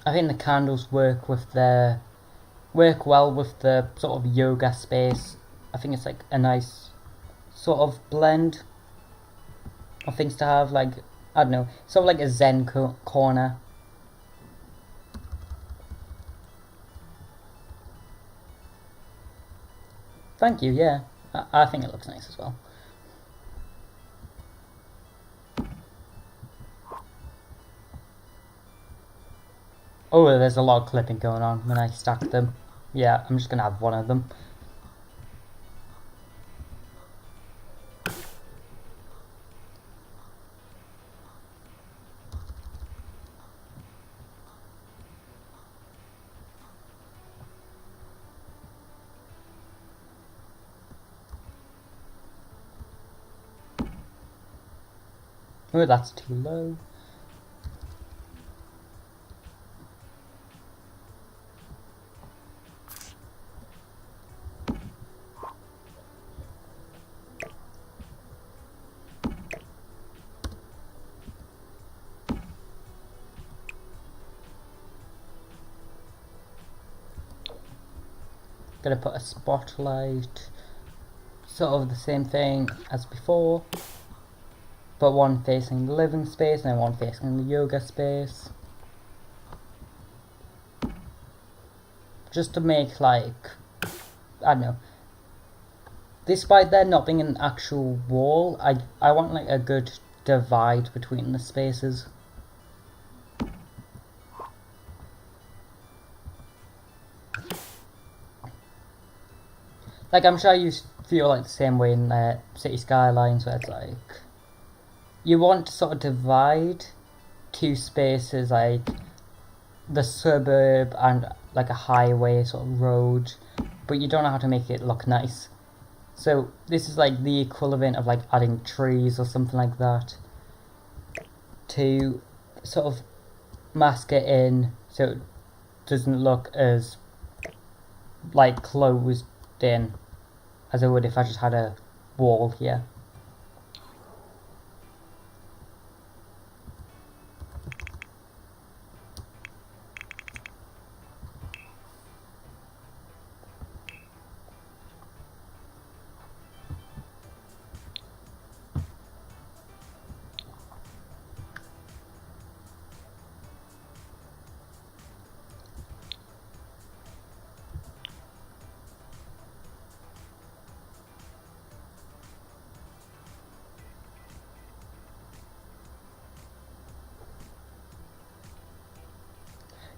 I think the candles work well with the sort of yoga space. I think it's like a nice sort of blend of things to have. Like, I don't know, sort of like a zen corner. Thank you. Yeah, I think it looks nice as well. Oh, there's a lot of clipping going on when I stack them. Yeah, I'm just gonna have one of them. Oh, that's too low. Gonna put a spotlight, sort of the same thing as before, but one facing the living space and one facing the yoga space. Just to make, like, I don't know, despite there not being an actual wall, I want like a good divide between the spaces. Like, I'm sure you feel like the same way in City Skylines, where it's like, you want to sort of divide two spaces, like the suburb and like a highway sort of road, but you don't know how to make it look nice. So this is like the equivalent of like adding trees or something like that to sort of mask it in so it doesn't look as like closed in as it would if I just had a wall here.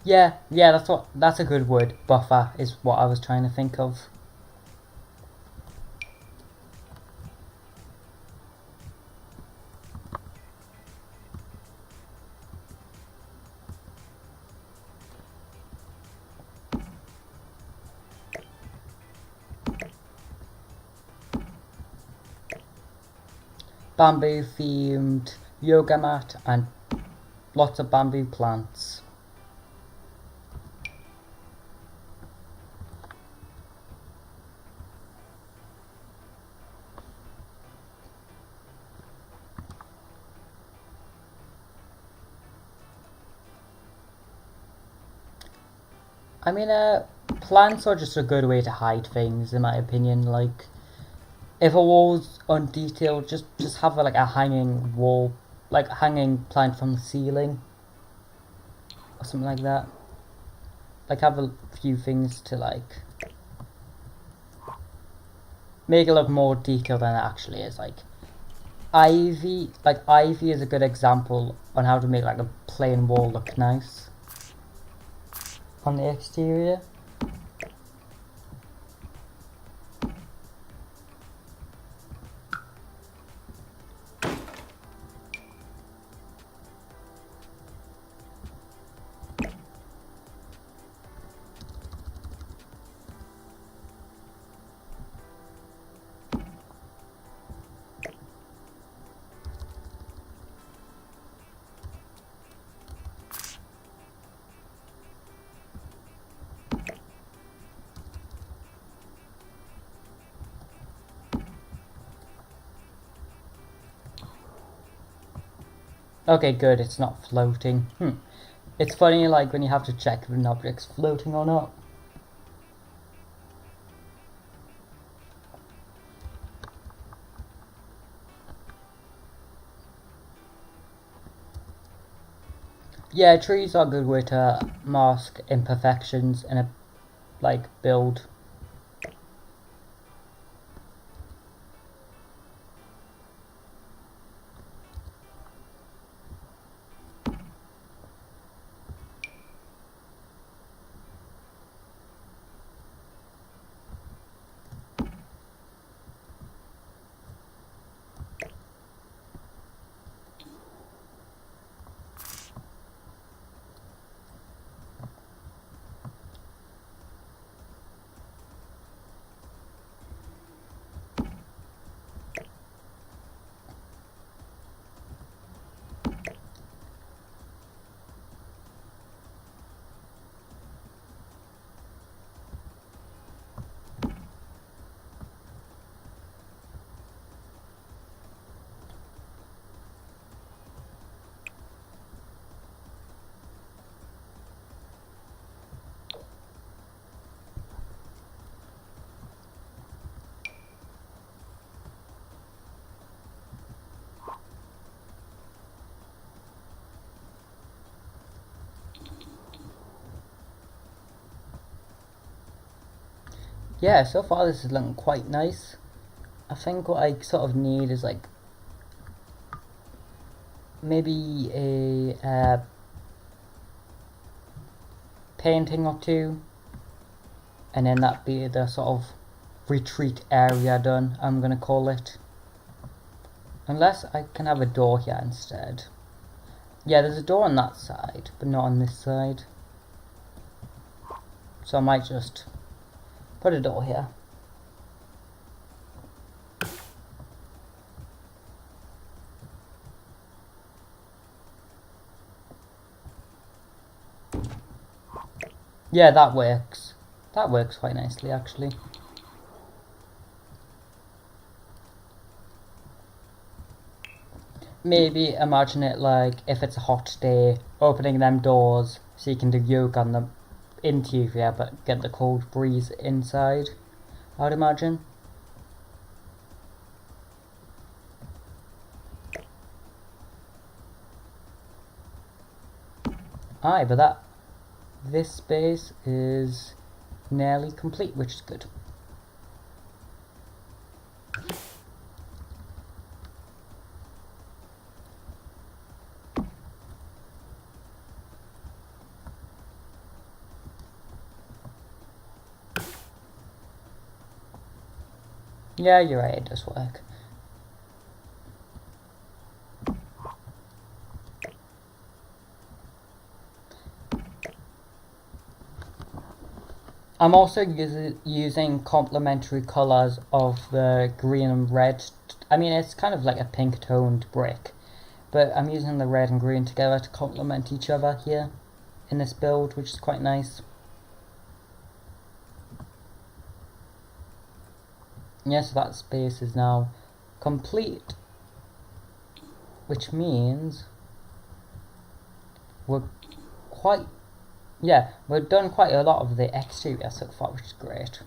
Yeah, that's a good word. Buffer is what I was trying to think of. Bamboo themed yoga mat and lots of bamboo plants. I mean, plants are just a good way to hide things, in my opinion. Like, if a wall's undetailed, just have like a hanging wall, like hanging plant from the ceiling, or something like that. Like, have a few things to like make it look more detailed than it actually is. Like ivy is a good example on how to make like a plain wall look nice. on the exterior. Okay, good, it's not floating. It's funny, like, when you have to check if an object's floating or not. Yeah, trees are a good way to mask imperfections in a, like, build. Yeah, so far this is looking quite nice. I think what I sort of need is like maybe a painting or two, and then that be the sort of retreat area done, I'm gonna call it. Unless I can have a door here instead. Yeah, there's a door on that side, but not on this side. So I might just put a door here. Yeah, that works. That works quite nicely, actually. Maybe imagine it like if it's a hot day, opening them doors so you can do yoga on the interior but get the cold breeze inside, I would imagine. Aye, but this space is nearly complete, which is good. Yeah, you're right, it does work. I'm also using complementary colours of the green and red. I mean, it's kind of like a pink toned brick, but I'm using the red and green together to complement each other here in this build, which is quite nice. Yes, that space is now complete, which means we're we've done quite a lot of the exterior so far, which is great.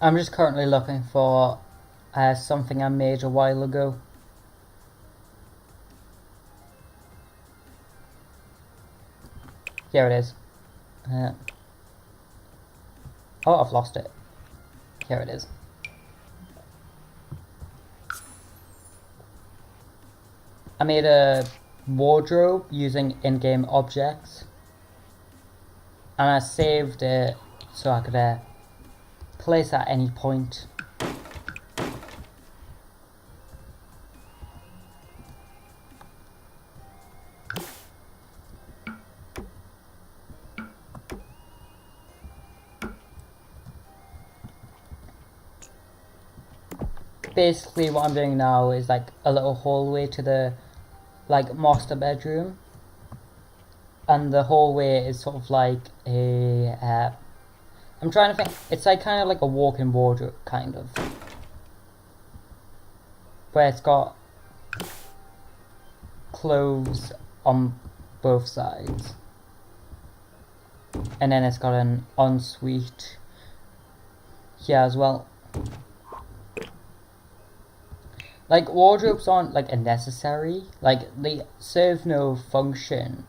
I'm just currently looking for something I made a while ago. Here it is. Oh, I've lost it. Here it is. I made a wardrobe using in-game objects. And I saved it so I could place at any point. Basically what I'm doing now is like a little hallway to the like master bedroom, and the hallway is sort of like a I'm trying to think, it's like kind of like a walk-in wardrobe kind of, where it's got clothes on both sides, and then it's got an ensuite here as well. Like, wardrobes aren't like a necessary, like they serve no function,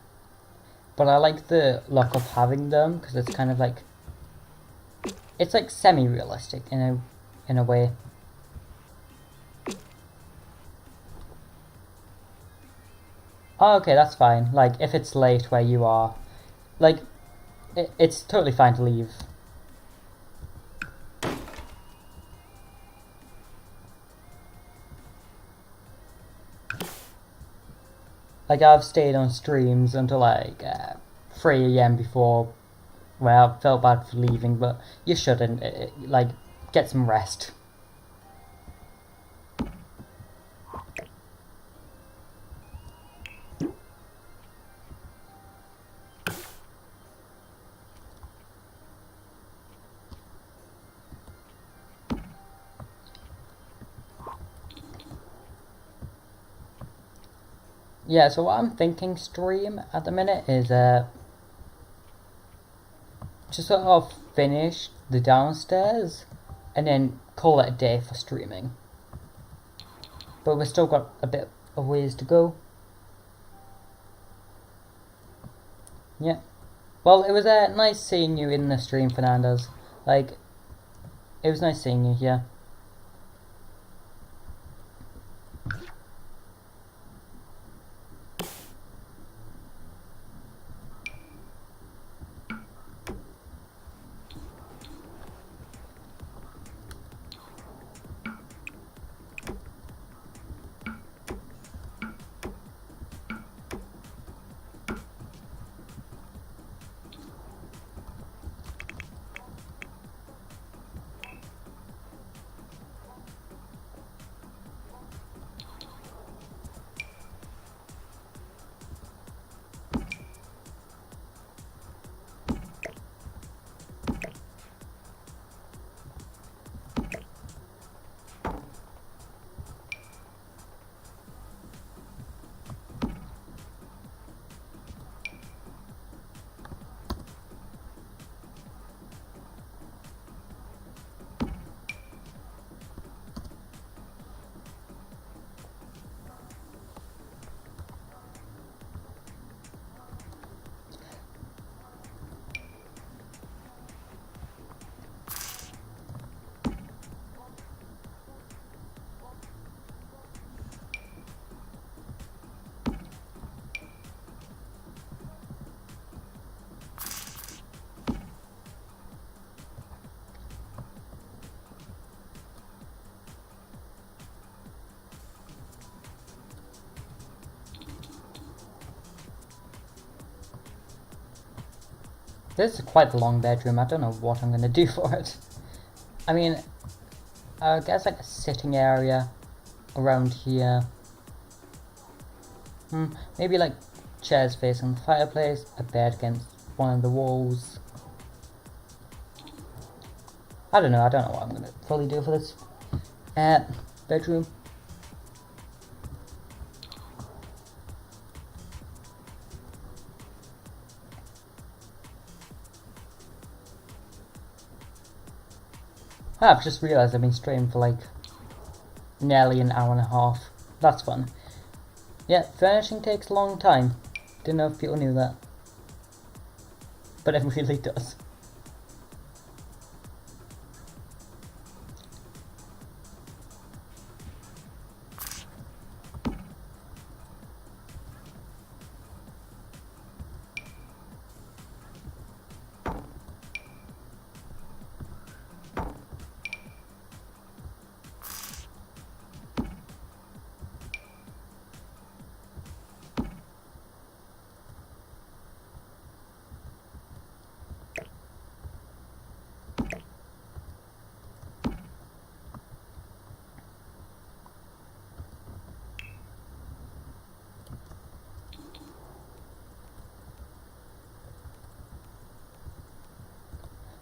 but I like the look of having them because it's kind of like, it's like semi-realistic in a way. Oh, okay, that's fine. Like, if it's late where you are, like, it's totally fine to leave. Like, I've stayed on streams until like 3 AM before, where I felt bad for leaving, but you shouldn't. Like, get some rest. Yeah, so what I'm thinking stream at the minute is just sort of finish the downstairs and then call it a day for streaming. But we've still got a bit of ways to go. Yeah. Well, it was nice seeing you in the stream, Fernandez. Like, it was nice seeing you here. This is quite a long bedroom. I don't know what I'm gonna do for it. I mean, I guess like a sitting area around here. Maybe like chairs facing the fireplace, a bed against one of the walls. I don't know what I'm gonna fully do for this bedroom. I've just realised I've been streaming for like nearly an hour and a half. That's fun. Yeah, furnishing takes a long time. Didn't know if people knew that. But it really does.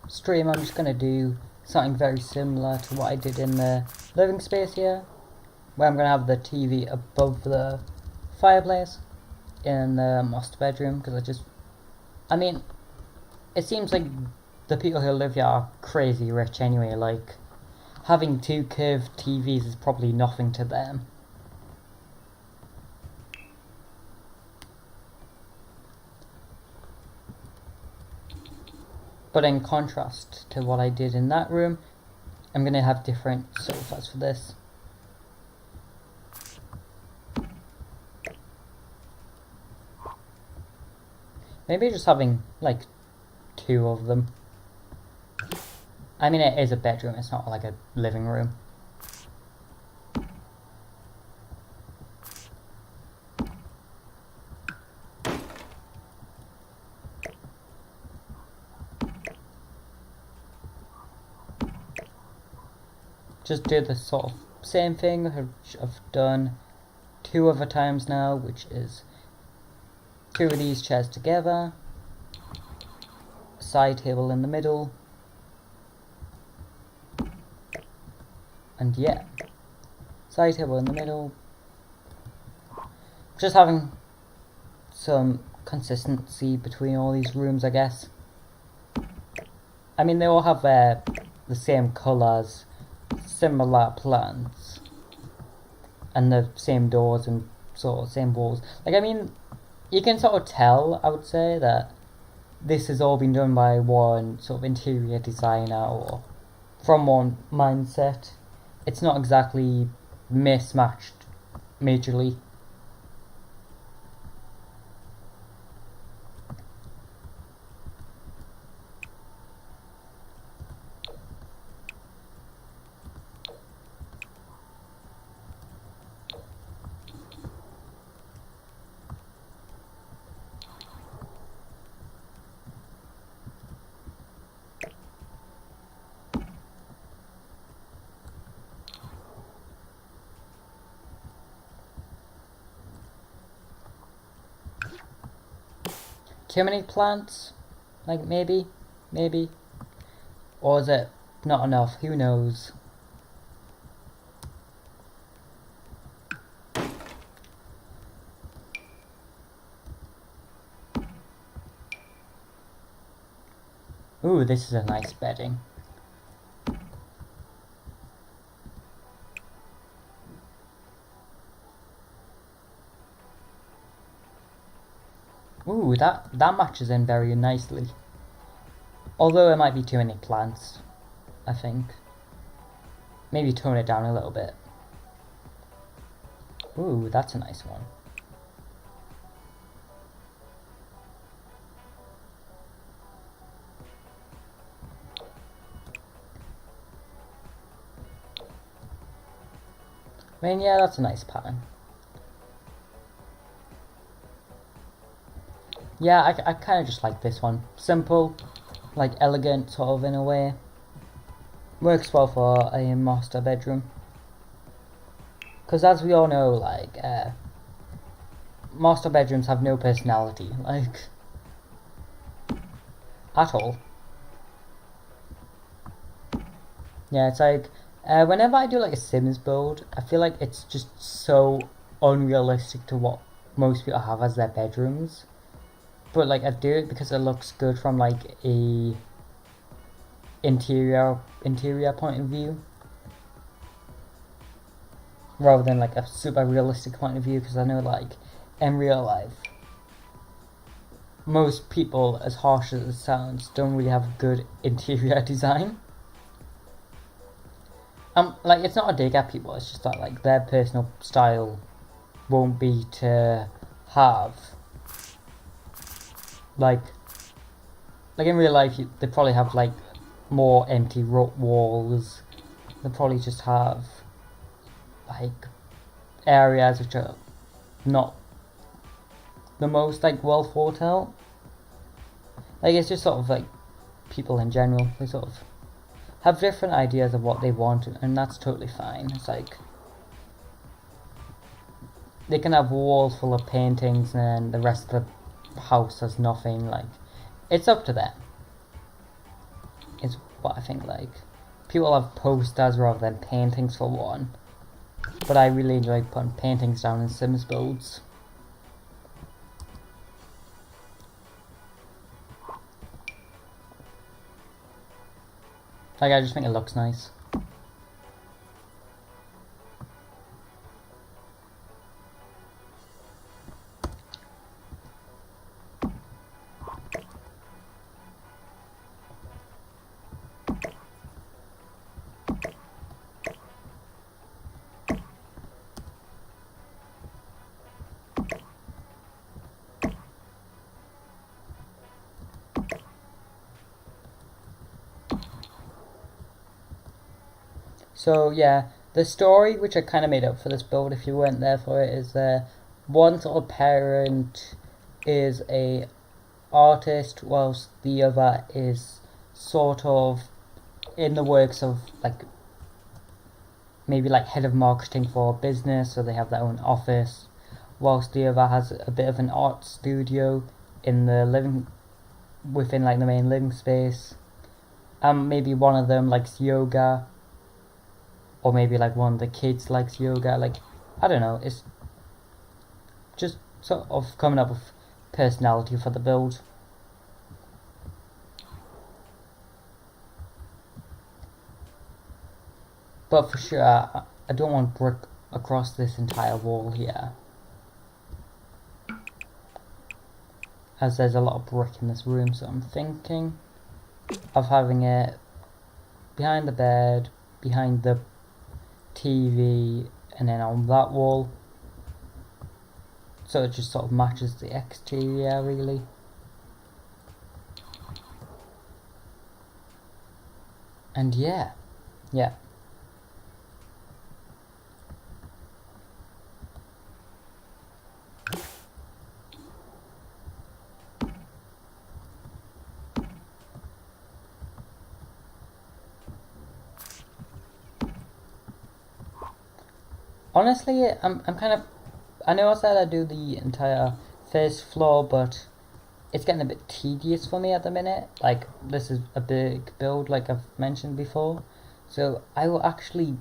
Stream, I'm just going to do something very similar to what I did in the living space here, where I'm going to have the TV above the fireplace in the master bedroom, because I mean, it seems like the people who live here are crazy rich anyway. Like, having 2 curved TVs is probably nothing to them. But in contrast to what I did in that room, I'm going to have different sofas for this. Maybe just having like 2 of them. I mean, it is a bedroom, it's not like a living room. Just do the sort of same thing which I've done 2 other times now, which is 2 of these chairs together, a side table in the middle, and yeah, side table in the middle. Just having some consistency between all these rooms, I guess. I mean, they all have the same colours, similar plants, and the same doors and sort of same walls. Like, I mean, you can sort of tell, I would say, that this has all been done by one sort of interior designer or from one mindset. It's not exactly mismatched majorly. Too many plants? Like, maybe? Or is it not enough? Who knows? Ooh, this is a nice bedding. Ooh, that matches in very nicely. Although it might be too many plants, I think. Maybe tone it down a little bit. Ooh, that's a nice one. I mean, yeah, that's a nice pattern. Yeah, I kind of just like this one. Simple, like elegant sort of in a way. Works well for a master bedroom. Because as we all know, like, master bedrooms have no personality, like, at all. Yeah, it's like, whenever I do like a Sims build, I feel like it's just so unrealistic to what most people have as their bedrooms. But like, I do it because it looks good from like a interior point of view, rather than like a super realistic point of view, because I know like in real life most people, as harsh as it sounds, don't really have good interior design. Like it's not a dig at people, it's just that like their personal style won't be to have like in real life they probably have like more empty walls. They probably just have like areas which are not the most like well thought out. Like it's just sort of like people in general, they sort of have different ideas of what they want, and that's totally fine. It's like they can have walls full of paintings and the rest of the house has nothing. Like it's up to them. Is what I think. Like people have posters rather than paintings for one, but I really enjoy putting paintings down in Sims builds. Like I just think it looks nice. So yeah, the story which I kind of made up for this build, if you weren't there for it, is one sort of parent is a artist whilst the other is sort of in the works of like maybe like head of marketing for a business, so they have their own office, whilst the other has a bit of an art studio in the within like the main living space. Maybe one of them likes yoga, or maybe like one of the kids likes yoga. Like I don't know, it's just sort of coming up with personality for the build. But for sure, I don't want brick across this entire wall here, as there's a lot of brick in this room, so I'm thinking of having it behind the bed, behind the TV, and then on that wall, so it just sort of matches the exterior really. And yeah. Honestly, I'm kind of, I know I said I'd do the entire first floor, but it's getting a bit tedious for me at the minute. Like, this is a big build, like I've mentioned before. So I will actually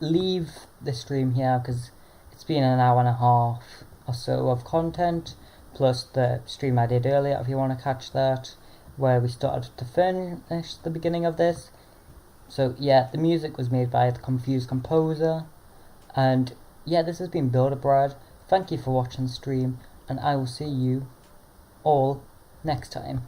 leave the stream here, because it's been an hour and a half or so of content, plus the stream I did earlier, if you want to catch that, where we started to furnish the beginning of this. So yeah, the music was made by the Confused Composer. And yeah, this has been Builder Brad. Thank you for watching the stream, and I will see you all next time.